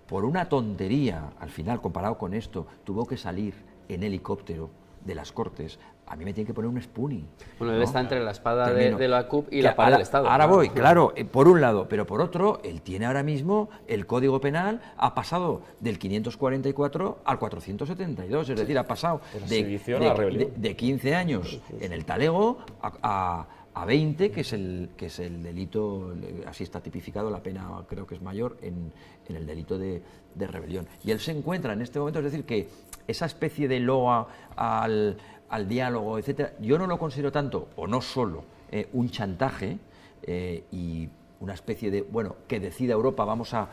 por una tontería, al final, comparado con esto, tuvo que salir en helicóptero de las Cortes a mí me tiene que poner un Spoonie. Bueno, él está entre la espada Termino. de la CUP y Que la pared del Estado. Ahora voy, claro, por un lado, pero por otro, él tiene ahora mismo el Código Penal, ha pasado del 544 al 472, es decir, ha pasado de 15 años en el talego a 20, que es el delito, así está tipificado, la pena creo que es mayor en el delito de rebelión. Y él se encuentra en este momento, es decir, que esa especie de loa al diálogo, etcétera, yo no lo considero tanto, o no solo, un chantaje y una especie de, bueno, que decida Europa, vamos a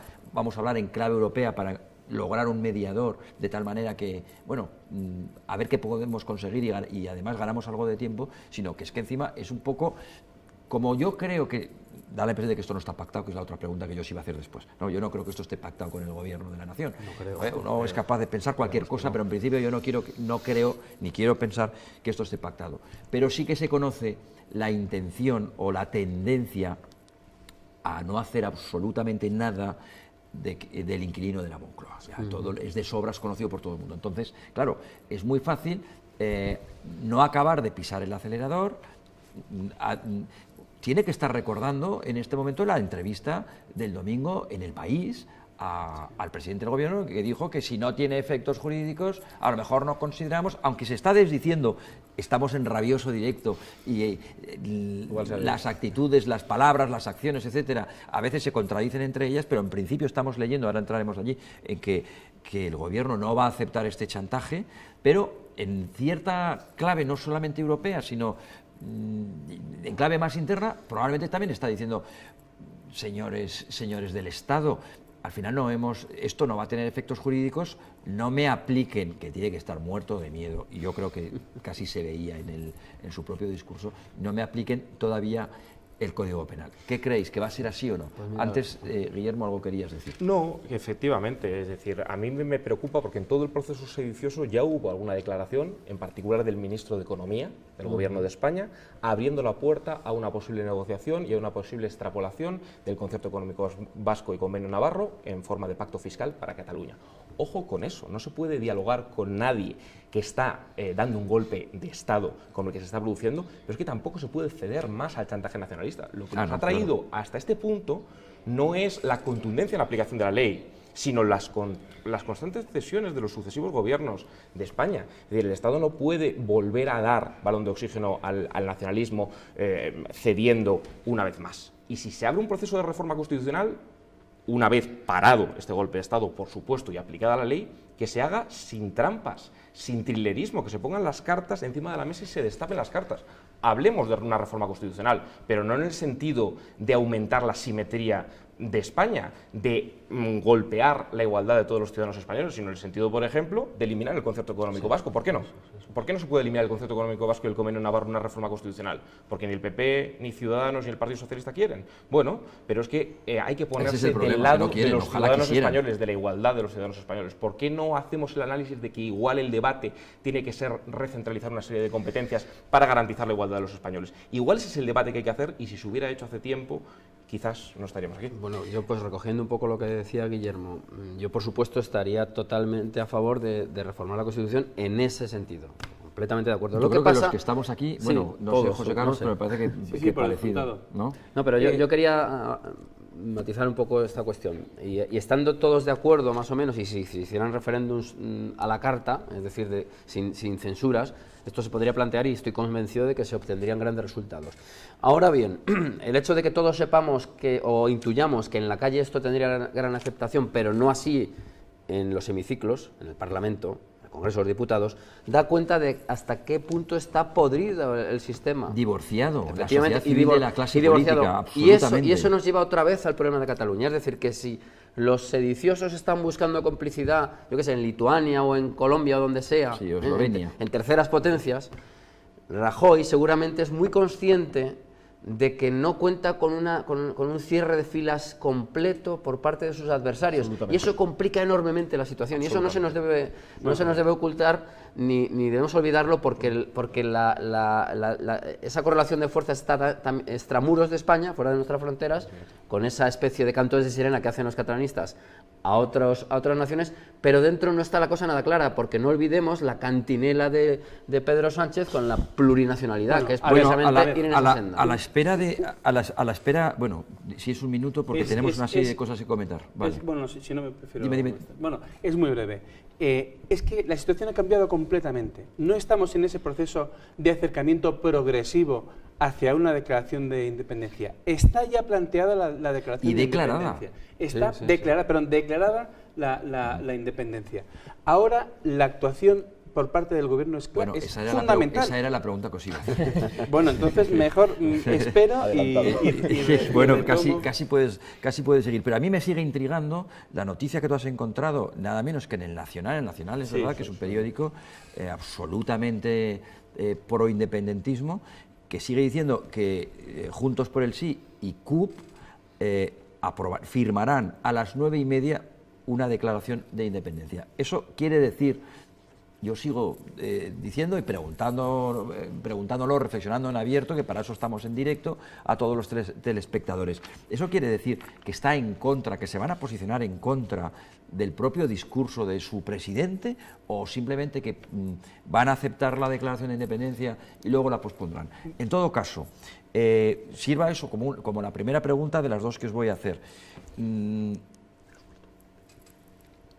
hablar en clave europea para lograr un mediador de tal manera que, bueno, a ver qué podemos conseguir y además ganamos algo de tiempo, sino que es que encima es un poco, como yo creo que, da la impresión de que esto no está pactado, que es la otra pregunta que yo sí iba a hacer después. No, yo no creo que esto esté pactado con el gobierno de la nación. No creo. Uno es capaz de pensar cualquier cosa, pero en principio yo no creo ni quiero pensar que esto esté pactado. Pero sí que se conoce la intención o la tendencia a no hacer absolutamente nada del inquilino de la Moncloa. O sea, todo es de sobras conocido por todo el mundo. Entonces, claro, es muy fácil no acabar de pisar el acelerador. Tiene que estar recordando en este momento la entrevista del domingo en El País al presidente del gobierno, que dijo que si no tiene efectos jurídicos, a lo mejor no consideramos, aunque se está desdiciendo, estamos en rabioso directo y las actitudes, las palabras, las acciones, etcétera, a veces se contradicen entre ellas, pero en principio estamos leyendo, ahora entraremos allí, en que el gobierno no va a aceptar este chantaje, pero en cierta clave, no solamente europea, sino en clave más interna, probablemente también está diciendo, señores del Estado, al final esto no va a tener efectos jurídicos, no me apliquen, que tiene que estar muerto de miedo, y yo creo que casi se veía en su propio discurso, no me apliquen todavía el Código Penal. ¿Qué creéis? ¿Que va a ser así o no? Pues mira, antes, Guillermo, algo querías decir. No, efectivamente, es decir, a mí me preocupa porque en todo el proceso sedicioso ya hubo alguna declaración, en particular del ministro de Economía del Gobierno de España, abriendo la puerta a una posible negociación y a una posible extrapolación del concierto económico vasco y convenio navarro en forma de pacto fiscal para Cataluña. Ojo con eso, no se puede dialogar con nadie que está dando un golpe de Estado como el que se está produciendo, pero es que tampoco se puede ceder más al chantaje nacionalista. Lo que nos ha traído hasta este punto no es la contundencia en la aplicación de la ley, sino las constantes cesiones de los sucesivos gobiernos de España. Es decir, el Estado no puede volver a dar balón de oxígeno al nacionalismo cediendo una vez más. Y si se abre un proceso de reforma constitucional, una vez parado este golpe de Estado, por supuesto, y aplicada la ley, que se haga sin trampas, sin trilerismo, que se pongan las cartas encima de la mesa y se destapen las cartas. Hablemos de una reforma constitucional, pero no en el sentido de aumentar la simetría de España, de golpear la igualdad de todos los ciudadanos españoles, sino en el sentido, por ejemplo, de eliminar el concierto económico vasco. ¿Por qué no? ¿Por qué no se puede eliminar el concierto económico vasco y el convenio navarro en una reforma constitucional? Porque ni el PP, ni Ciudadanos, ni el Partido Socialista quieren. Bueno, pero es que hay que ponerse del lado de los ciudadanos españoles, de la igualdad de los ciudadanos españoles. ¿Por qué no hacemos el análisis de que igual el debate tiene que ser recentralizar una serie de competencias para garantizar la igualdad de los españoles? Igual ese es el debate que hay que hacer, y si se hubiera hecho hace tiempo, quizás no estaríamos aquí. Bueno, yo pues recogiendo un poco lo que decía Guillermo, yo por supuesto estaría totalmente a favor de reformar la Constitución en ese sentido, completamente de acuerdo. Yo creo que los que estamos aquí, bueno, no sé, José Carlos, pero me parece que parecido, ¿no? No, pero yo quería matizar un poco esta cuestión, y estando todos de acuerdo más o menos, y si se hicieran referéndums a la carta, es decir, sin censuras, esto se podría plantear y estoy convencido de que se obtendrían grandes resultados. Ahora bien, el hecho de que todos sepamos o intuyamos que en la calle esto tendría gran aceptación, pero no así en los hemiciclos, en el Parlamento, en el Congreso de los Diputados, da cuenta de hasta qué punto está podrido el sistema. Divorciado, la sociedad civil de la clase política, absolutamente. Y eso nos lleva otra vez al problema de Cataluña, es decir, que si los sediciosos están buscando complicidad, yo qué sé, en Lituania o en Colombia o donde sea, sí, o Eslovenia, en terceras potencias, Rajoy seguramente es muy consciente de que no cuenta con un cierre de filas completo por parte de sus adversarios, y eso complica enormemente la situación, y eso no se nos debe ocultar ni debemos olvidarlo porque esa correlación de fuerzas está extramuros de España, fuera de nuestras fronteras, con esa especie de cantos de sirena que hacen los catalanistas a otras naciones, pero dentro no está la cosa nada clara, porque no olvidemos la cantinela de Pedro Sánchez con la plurinacionalidad, que es precisamente ir en esa senda. A la espera, bueno, si es un minuto, porque tenemos una serie de cosas que comentar. Vale. Bueno, si no me prefiero... Dime. Bueno, es muy breve. Es que la situación ha cambiado completamente. No estamos en ese proceso de acercamiento progresivo hacia una declaración de independencia. Está ya planteada la declaración de independencia. Está declarada la independencia. Ahora la actuación por parte del gobierno es fundamental. Esa era la pregunta que os iba a hacer. Bueno, entonces mejor espero bueno, casi puedes seguir. Pero a mí me sigue intrigando la noticia que tú has encontrado, nada menos que en el Nacional. El Nacional es verdad que es un periódico absolutamente pro-independentismo, que sigue diciendo que Juntos por el Sí y CUP firmarán a las 9:30 una declaración de independencia. Eso quiere decir, yo sigo diciendo y preguntándolo, reflexionando en abierto, que para eso estamos en directo, a todos los telespectadores. ¿Eso quiere decir que está en contra, que se van a posicionar en contra del propio discurso de su presidente, o simplemente que van a aceptar la declaración de independencia y luego la pospondrán? En todo caso, sirva eso como la primera pregunta de las dos que os voy a hacer.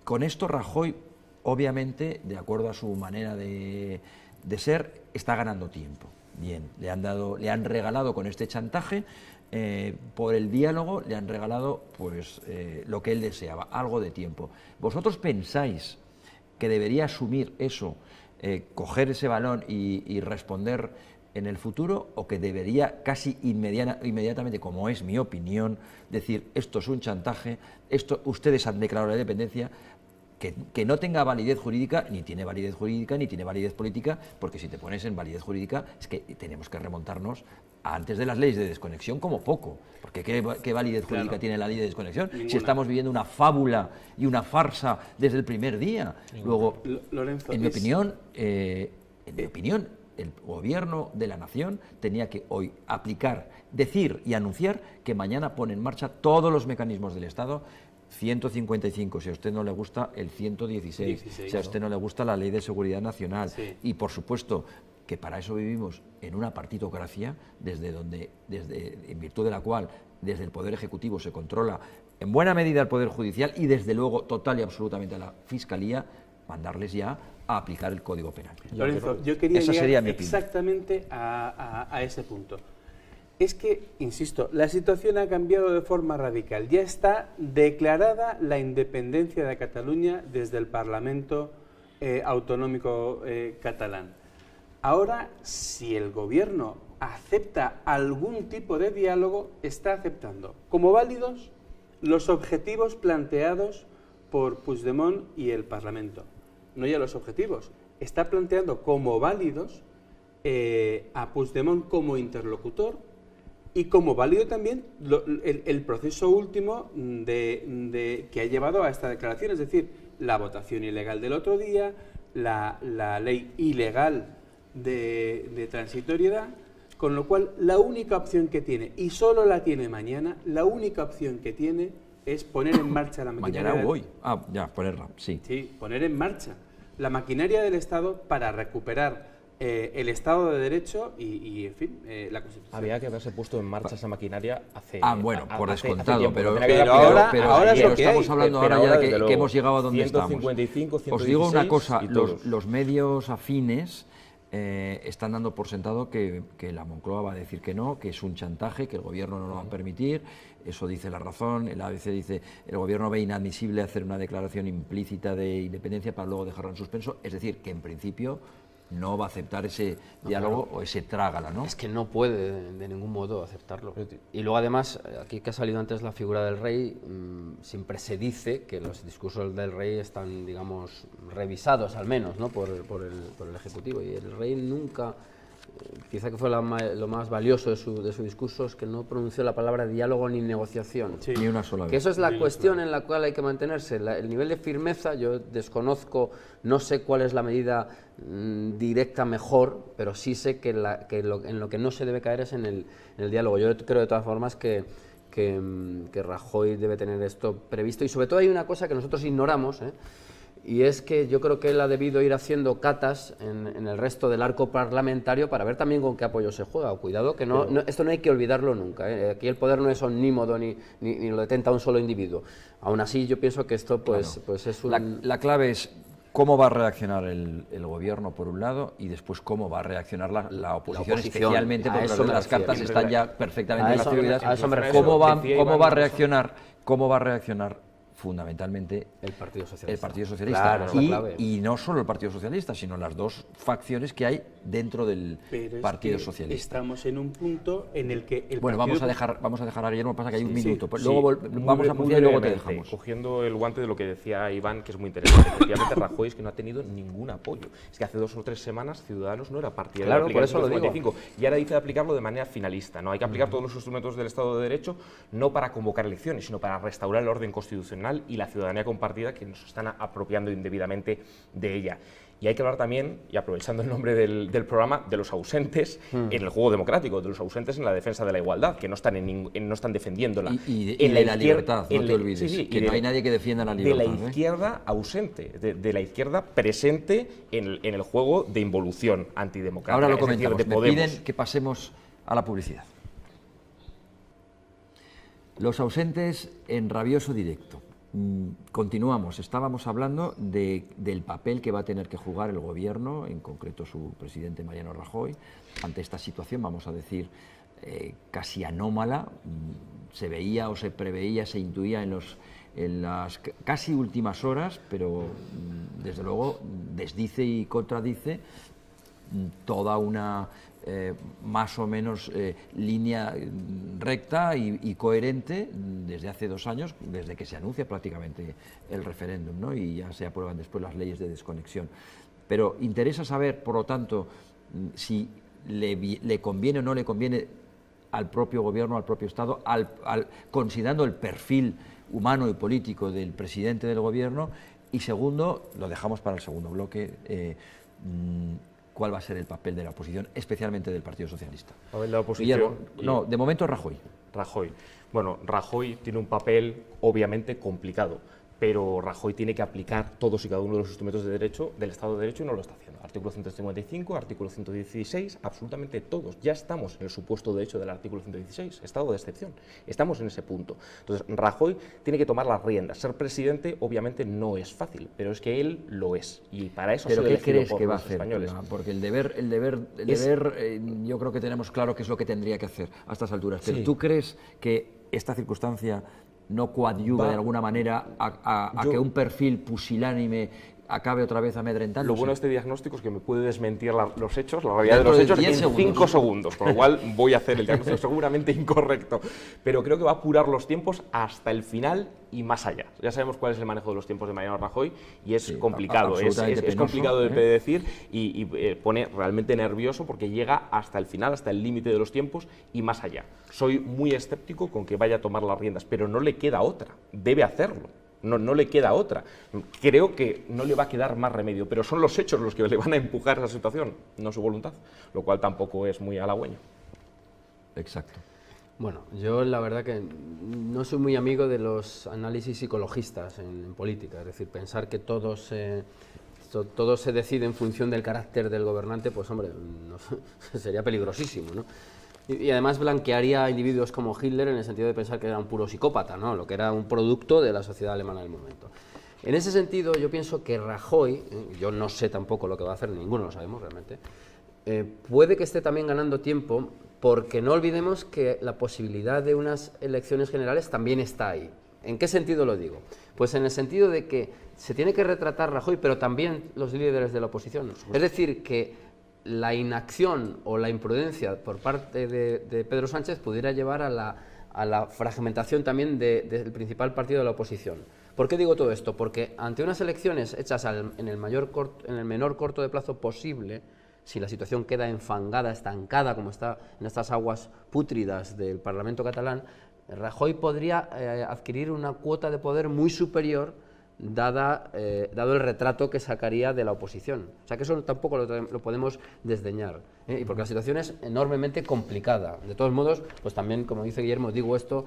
Con esto Rajoy, obviamente, de acuerdo a su manera de ser, está ganando tiempo. Bien, le han regalado con este chantaje, por el diálogo, le han regalado pues lo que él deseaba, algo de tiempo. ¿Vosotros pensáis que debería asumir eso, coger ese balón y responder en el futuro, o que debería casi inmediatamente, como es mi opinión, decir esto es un chantaje, ustedes han declarado la independencia, que no tenga validez jurídica, ni tiene validez jurídica, ni tiene validez política, porque si te pones en validez jurídica es que tenemos que remontarnos a antes de las leyes de desconexión como poco, porque ¿qué validez jurídica tiene la ley de desconexión? Ninguna. Si estamos viviendo una fábula y una farsa desde el primer día. Luego, Lorenzo, en mi opinión, el gobierno de la nación tenía que hoy aplicar, decir y anunciar que mañana pone en marcha todos los mecanismos del Estado. 155, si a usted no le gusta el 116, si a usted no le gusta la Ley de Seguridad Nacional, y por supuesto que para eso vivimos en una partitocracia, en virtud de la cual desde el Poder Ejecutivo se controla en buena medida el Poder Judicial y desde luego total y absolutamente a la Fiscalía, mandarles ya a aplicar el Código Penal. Lorenzo, yo quería llegar exactamente a ese punto. Es que, insisto, la situación ha cambiado de forma radical. Ya está declarada la independencia de Cataluña desde el Parlamento Autonómico catalán. Ahora, si el gobierno acepta algún tipo de diálogo, está aceptando como válidos los objetivos planteados por Puigdemont y el Parlamento. No ya los objetivos, está planteando como válidos a Puigdemont como interlocutor, y como válido también el proceso último que ha llevado a esta declaración, es decir, la votación ilegal del otro día, la ley ilegal de transitoriedad, con lo cual la única opción que tiene, y solo la tiene mañana, la única opción que tiene es poner en marcha la maquinaria. ¿Mañana o hoy? Ponerla, sí. Sí, poner en marcha la maquinaria del Estado para recuperar el Estado de Derecho y en fin, la Constitución. Había que haberse puesto en marcha esa maquinaria hace por descontado, pero ahora es lo que estamos hay. hablando ahora ya de que hemos llegado a donde 155, estamos. Os digo una cosa, los medios afines están dando por sentado que la Moncloa va a decir que no, que es un chantaje, que el gobierno no lo va a permitir. Eso dice La Razón, el ABC dice el gobierno ve inadmisible hacer una declaración implícita de independencia para luego dejarla en suspenso, es decir, que en principio no va a aceptar ese diálogo o ese trágala, ¿no? Es que no puede de ningún modo aceptarlo. Y luego además, aquí que ha salido antes la figura del rey, siempre se dice que los discursos del rey están, digamos, revisados al menos, ¿no? por el Ejecutivo, y el rey nunca quizá que fue lo más valioso de su discurso, es que no pronunció la palabra diálogo ni negociación. Sí. Ni una sola vez. Que eso es la cuestión en la cual hay que mantenerse. El nivel de firmeza, yo desconozco, no sé cuál es la medida directa mejor, pero sí sé que en lo que no se debe caer es en el diálogo. Yo creo de todas formas que Rajoy debe tener esto previsto, y sobre todo hay una cosa que nosotros ignoramos, y es que yo creo que él ha debido ir haciendo catas en el resto del arco parlamentario para ver también con qué apoyo se juega. Cuidado, que esto no hay que olvidarlo nunca. Aquí el poder no es omnímodo ni lo detenta un solo individuo. Aún así, yo pienso que esto pues es un... La clave es cómo va a reaccionar el gobierno, por un lado, y después cómo va a reaccionar la oposición, especialmente porque las cartas están ya perfectamente distribuidas. ¿Cómo va a reaccionar fundamentalmente el Partido Socialista? Claro, y no solo el Partido Socialista, sino las dos facciones que hay dentro del Partido Socialista. Estamos en un punto en el que el vamos a dejar a Guillermo, pasa que hay un minuto. Sí, luego vamos a anunciar y luego te dejamos. Cogiendo el guante de lo que decía Iván, que es muy interesante. Efectivamente, Rajoy es que no ha tenido ningún apoyo. Es que hace 2 o 3 semanas Ciudadanos no era partidario de aplicar el 155, y ahora dice de aplicarlo de manera finalista. ¿No? Hay que aplicar todos los instrumentos del Estado de Derecho, no para convocar elecciones, sino para restaurar el orden constitucional y la ciudadanía compartida, que nos están apropiando indebidamente de ella. Y hay que hablar también, y aprovechando el nombre del programa, de los ausentes en el juego democrático, de los ausentes en la defensa de la igualdad, que no están defendiéndola. Y de la libertad, no te olvides, que no hay nadie que defienda la libertad. De la izquierda ausente, de la izquierda presente en el juego de involución antidemocrática. Ahora lo comentamos, me piden que pasemos a la publicidad. Los ausentes en rabioso directo. Continuamos, estábamos hablando del papel que va a tener que jugar el gobierno, en concreto su presidente Mariano Rajoy, ante esta situación, vamos a decir, casi anómala. Se veía o se preveía, se intuía en las casi últimas horas, pero desde luego desdice y contradice toda una más o menos línea recta y coherente desde hace 2 años, desde que se anuncia prácticamente el referéndum, ¿no? Y ya se aprueban después las leyes de desconexión. Pero interesa saber, por lo tanto, si le conviene o no le conviene al propio gobierno, al propio Estado, considerando el perfil humano y político del presidente del gobierno, y segundo, lo dejamos para el segundo bloque, cuál va a ser el papel de la oposición, especialmente del Partido Socialista. A ver, la oposición... No, de momento Rajoy. Bueno, Rajoy tiene un papel obviamente complicado, pero Rajoy tiene que aplicar todos y cada uno de los instrumentos de derecho del Estado de Derecho y no lo está haciendo. Artículo 155, artículo 116, absolutamente todos. Ya estamos en el supuesto de hecho del artículo 116, estado de excepción. Estamos en ese punto. Entonces, Rajoy tiene que tomar las riendas. Ser presidente obviamente no es fácil, pero es que él lo es. Y para eso ¿Pero se qué crees que va a los hacer? Españoles. Porque el deber yo creo que tenemos claro qué es lo que tendría que hacer a estas alturas. Pero ¿tú crees que esta circunstancia no coadyuva de alguna manera a que un perfil pusilánime acabe otra vez amedrentándose? Lo bueno de este diagnóstico es que me puede desmentir los hechos, la realidad de los hechos en 5 segundos, con lo cual voy a hacer el diagnóstico seguramente incorrecto, pero creo que va a apurar los tiempos hasta el final y más allá. Ya sabemos cuál es el manejo de los tiempos de Mariano Rajoy y es complicado, es complicado de predecir y pone realmente nervioso porque llega hasta el final, hasta el límite de los tiempos y más allá. Soy muy escéptico con que vaya a tomar las riendas, pero no le queda otra, debe hacerlo. No le queda otra. Creo que no le va a quedar más remedio, pero son los hechos los que le van a empujar a esa situación, no su voluntad, lo cual tampoco es muy halagüeño. Exacto. Bueno, yo la verdad que no soy muy amigo de los análisis psicologistas en política, es decir, pensar que todo se decide en función del carácter del gobernante, pues hombre, sería peligrosísimo, ¿no? Y además blanquearía a individuos como Hitler en el sentido de pensar que era un puro psicópata, ¿no? Lo que era un producto de la sociedad alemana del momento. En ese sentido, yo pienso que Rajoy, yo no sé tampoco lo que va a hacer, ninguno lo sabemos realmente, puede que esté también ganando tiempo, porque no olvidemos que la posibilidad de unas elecciones generales también está ahí. ¿En qué sentido lo digo? Pues en el sentido de que se tiene que retratar Rajoy, pero también los líderes de la oposición. Es decir, que la inacción o la imprudencia por parte de Pedro Sánchez pudiera llevar a la fragmentación también del principal partido de la oposición. ¿Por qué digo todo esto? Porque ante unas elecciones hechas en el menor corto de plazo posible, si la situación queda enfangada, estancada, como está en estas aguas pútridas del Parlamento catalán, Rajoy podría adquirir una cuota de poder muy superior dado el retrato que sacaría de la oposición. O sea que eso tampoco lo podemos desdeñar, y porque la situación es enormemente complicada. De todos modos, pues también, como dice Guillermo, digo esto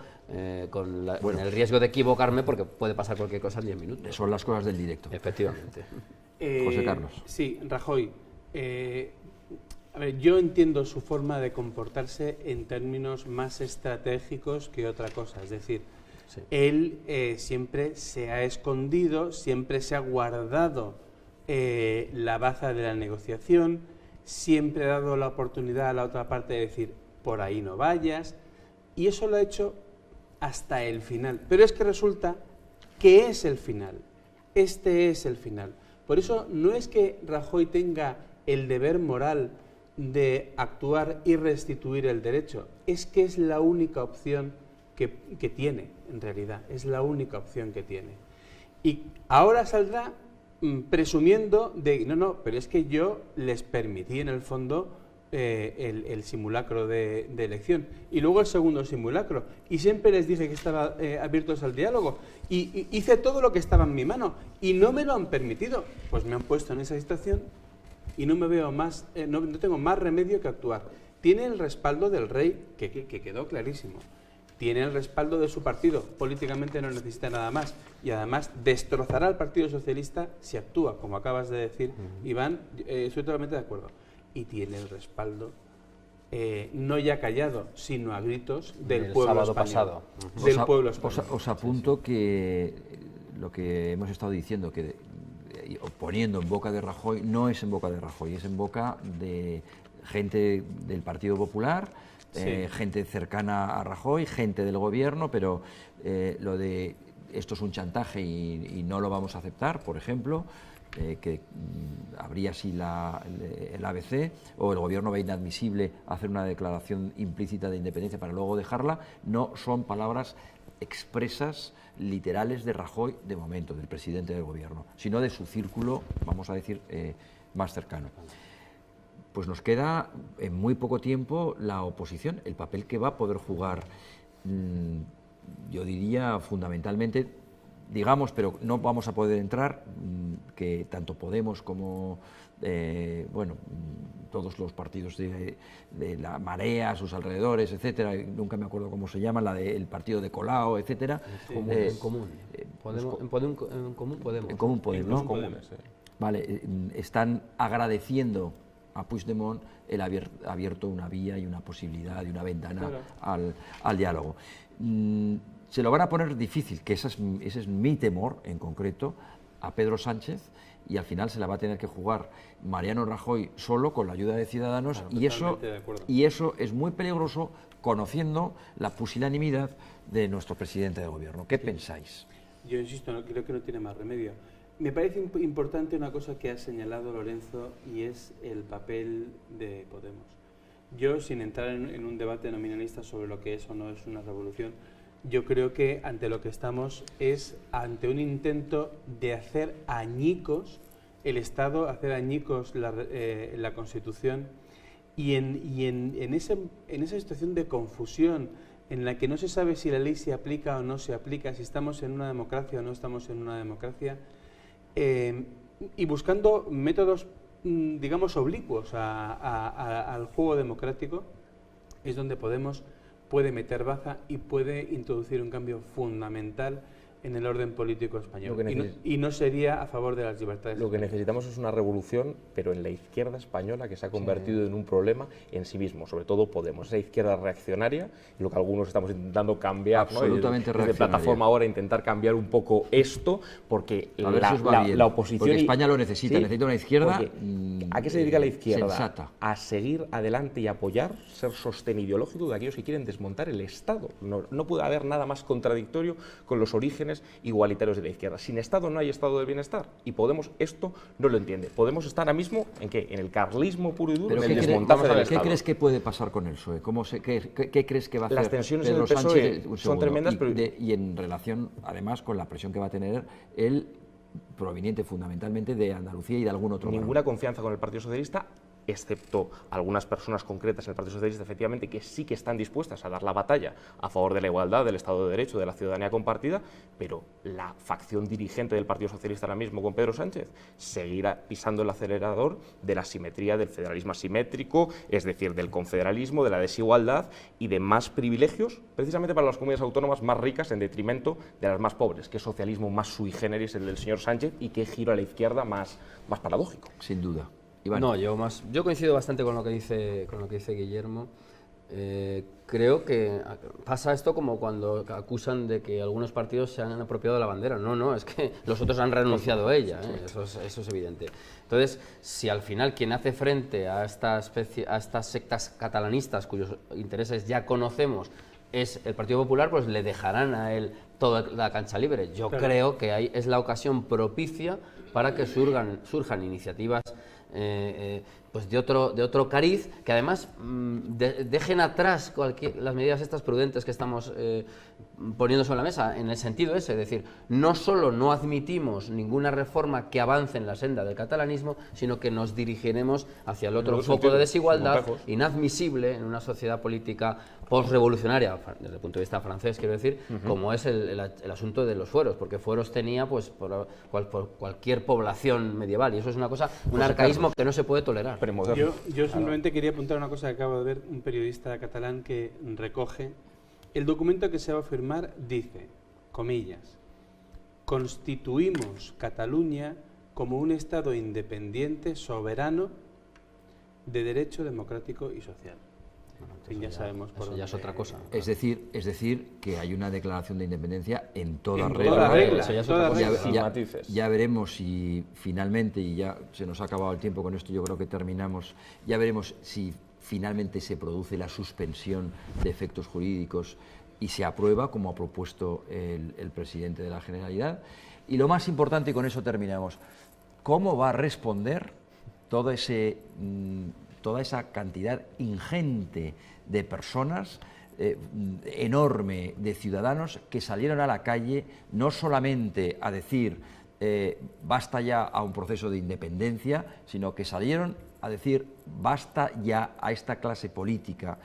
con el riesgo de equivocarme, porque puede pasar cualquier cosa en 10 minutos. Son las cosas del directo. Efectivamente. José Carlos. Sí, Rajoy. A ver, yo entiendo su forma de comportarse en términos más estratégicos que otra cosa. Es decir, sí, él siempre se ha escondido, siempre se ha guardado la baza de la negociación, siempre ha dado la oportunidad a la otra parte de decir, por ahí no vayas, y eso lo ha hecho hasta el final. Pero es que resulta que es el final, este es el final. Por eso no es que Rajoy tenga el deber moral de actuar y restituir el derecho, es que es la única opción que tiene, en realidad, es la única opción que tiene. Y ahora saldrá presumiendo de, no, pero es que yo les permití en el fondo el simulacro de elección, y luego el segundo simulacro, y siempre les dije que estaba abiertos al diálogo, y hice todo lo que estaba en mi mano, y no me lo han permitido. Pues me han puesto en esa situación y no me veo más, no tengo más remedio que actuar. Tiene el respaldo del rey, que quedó clarísimo. Tiene el respaldo de su partido, políticamente no necesita nada más, y además destrozará al Partido Socialista si actúa, como acabas de decir, Iván, estoy totalmente de acuerdo. Y tiene el respaldo, no ya callado, sino a gritos, del pueblo español. Del pueblo español. Os apunto que lo que hemos estado diciendo, que poniendo en boca de Rajoy, no es en boca de Rajoy, es en boca de gente del Partido Popular, sí, gente cercana a Rajoy, gente del gobierno, pero lo de esto es un chantaje y no lo vamos a aceptar, por ejemplo, que habría así el ABC, o el gobierno ve inadmisible hacer una declaración implícita de independencia para luego dejarla, no son palabras expresas, literales de Rajoy de momento, del presidente del gobierno, sino de su círculo, vamos a decir, más cercano. Pues nos queda en muy poco tiempo la oposición, el papel que va a poder jugar, yo diría fundamentalmente, digamos, pero no vamos a poder entrar, que tanto Podemos como todos los partidos de la Marea, sus alrededores, etcétera, nunca me acuerdo cómo se llama, el partido de Colau, etcétera. En Común Podemos, ¿no? Vale, están agradeciendo a Puigdemont el haber abierto una vía y una posibilidad y una ventana, claro, al diálogo. Se lo van a poner difícil, que ese es mi temor en concreto, a Pedro Sánchez, y al final se la va a tener que jugar Mariano Rajoy solo con la ayuda de Ciudadanos, bueno, y eso es muy peligroso, conociendo la pusilanimidad de nuestro presidente de gobierno. ¿Qué pensáis? Yo insisto, creo que no tiene más remedio. Me parece importante una cosa que ha señalado Lorenzo, y es el papel de Podemos. Yo, sin entrar en un debate nominalista sobre lo que es o no es una revolución, yo creo que ante lo que estamos es ante un intento de hacer añicos el Estado, hacer añicos la Constitución, y en esa situación de confusión en la que no se sabe si la ley se aplica o no se aplica, si estamos en una democracia o no estamos en una democracia, y buscando métodos, digamos, oblicuos al juego democrático, es donde Podemos puede meter baza y puede introducir un cambio fundamental en el orden político español, y no sería a favor de las libertades. Lo que necesitamos es una revolución, pero en la izquierda española, que se ha convertido en un problema en sí mismo, sobre todo Podemos, esa izquierda reaccionaria, lo que algunos estamos intentando cambiar, absolutamente, ¿no? Desde plataforma ahora intentar cambiar un poco esto, porque la oposición... Porque España lo necesita, ¿sí? Necesita una izquierda ¿a qué se dedica la izquierda? Sensata. A seguir adelante y apoyar, ser sostén ideológico de aquellos que quieren desmontar el Estado. No puede haber nada más contradictorio con los orígenes igualitarios de la izquierda. Sin Estado no hay estado del bienestar, y Podemos esto no lo entiende. Podemos estar ahora mismo ¿en qué? En el carlismo puro y duro, en el desmontaje del Estado. ¿Qué crees que puede pasar con el PSOE? ¿Qué crees que va a hacer Las tensiones Pedro en el PSOE Sánchez, son tremendas, y en relación además con la presión que va a tener él, proveniente fundamentalmente de Andalucía y de algún otro ninguna confianza con el Partido Socialista, excepto algunas personas concretas en el Partido Socialista, efectivamente, que sí que están dispuestas a dar la batalla a favor de la igualdad, del Estado de Derecho, de la ciudadanía compartida, pero la facción dirigente del Partido Socialista ahora mismo con Pedro Sánchez seguirá pisando el acelerador de la asimetría, del federalismo asimétrico, es decir, del confederalismo, de la desigualdad y de más privilegios, precisamente para las comunidades autónomas más ricas en detrimento de las más pobres. Qué socialismo más sui generis el del señor Sánchez y qué giro a la izquierda más paradójico. Sin duda. Iván. No, yo coincido bastante con lo que dice Guillermo. Creo que pasa esto como cuando acusan de que algunos partidos se han apropiado de la bandera. No, es que los otros han renunciado a ella, eso es evidente. Entonces, si al final quien hace frente a estas sectas catalanistas cuyos intereses ya conocemos es el Partido Popular, pues le dejarán a él toda la cancha libre. Yo creo que ahí es la ocasión propicia para que surjan iniciativas pues de otro cariz, que además dejen atrás las medidas estas prudentes que estamos poniendo sobre la mesa, en el sentido ese, es decir, no solo no admitimos ninguna reforma que avance en la senda del catalanismo, sino que nos dirigiremos hacia el otro foco de desigualdad inadmisible en una sociedad política postrevolucionaria, desde el punto de vista francés, quiero decir, como es el asunto de los fueros, porque fueros tenía pues por cualquier población medieval, y eso es una cosa, un arcaísmo que no se puede tolerar. Yo simplemente quería apuntar una cosa que acabo de ver, un periodista catalán que recoge el documento que se va a firmar, dice, comillas, constituimos Cataluña como un Estado independiente, soberano, de derecho democrático y social. Bueno, ya sabemos por dónde es otra cosa. Es decir, que hay una declaración de independencia en toda regla. Ya veremos si finalmente, y ya se nos ha acabado el tiempo con esto, yo creo que terminamos, ya veremos si finalmente se produce la suspensión de efectos jurídicos y se aprueba, como ha propuesto el presidente de la Generalidad. Y lo más importante, y con eso terminamos, ¿cómo va a responder toda esa cantidad ingente de personas, enorme, de ciudadanos que salieron a la calle no solamente a decir basta ya a un proceso de independencia, sino que salieron a decir basta ya a esta clase política,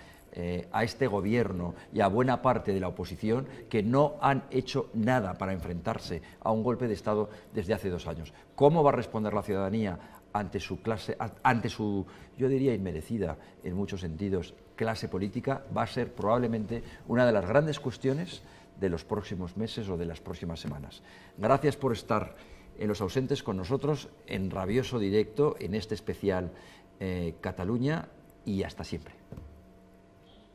a este gobierno y a buena parte de la oposición que no han hecho nada para enfrentarse a un golpe de Estado desde hace 2 años? ¿Cómo va a responder la ciudadanía ante su, yo diría inmerecida en muchos sentidos, clase política? Va a ser probablemente una de las grandes cuestiones de los próximos meses o de las próximas semanas. Gracias por estar en Los Ausentes con nosotros en Rabioso Directo, en este especial Cataluña, y hasta siempre.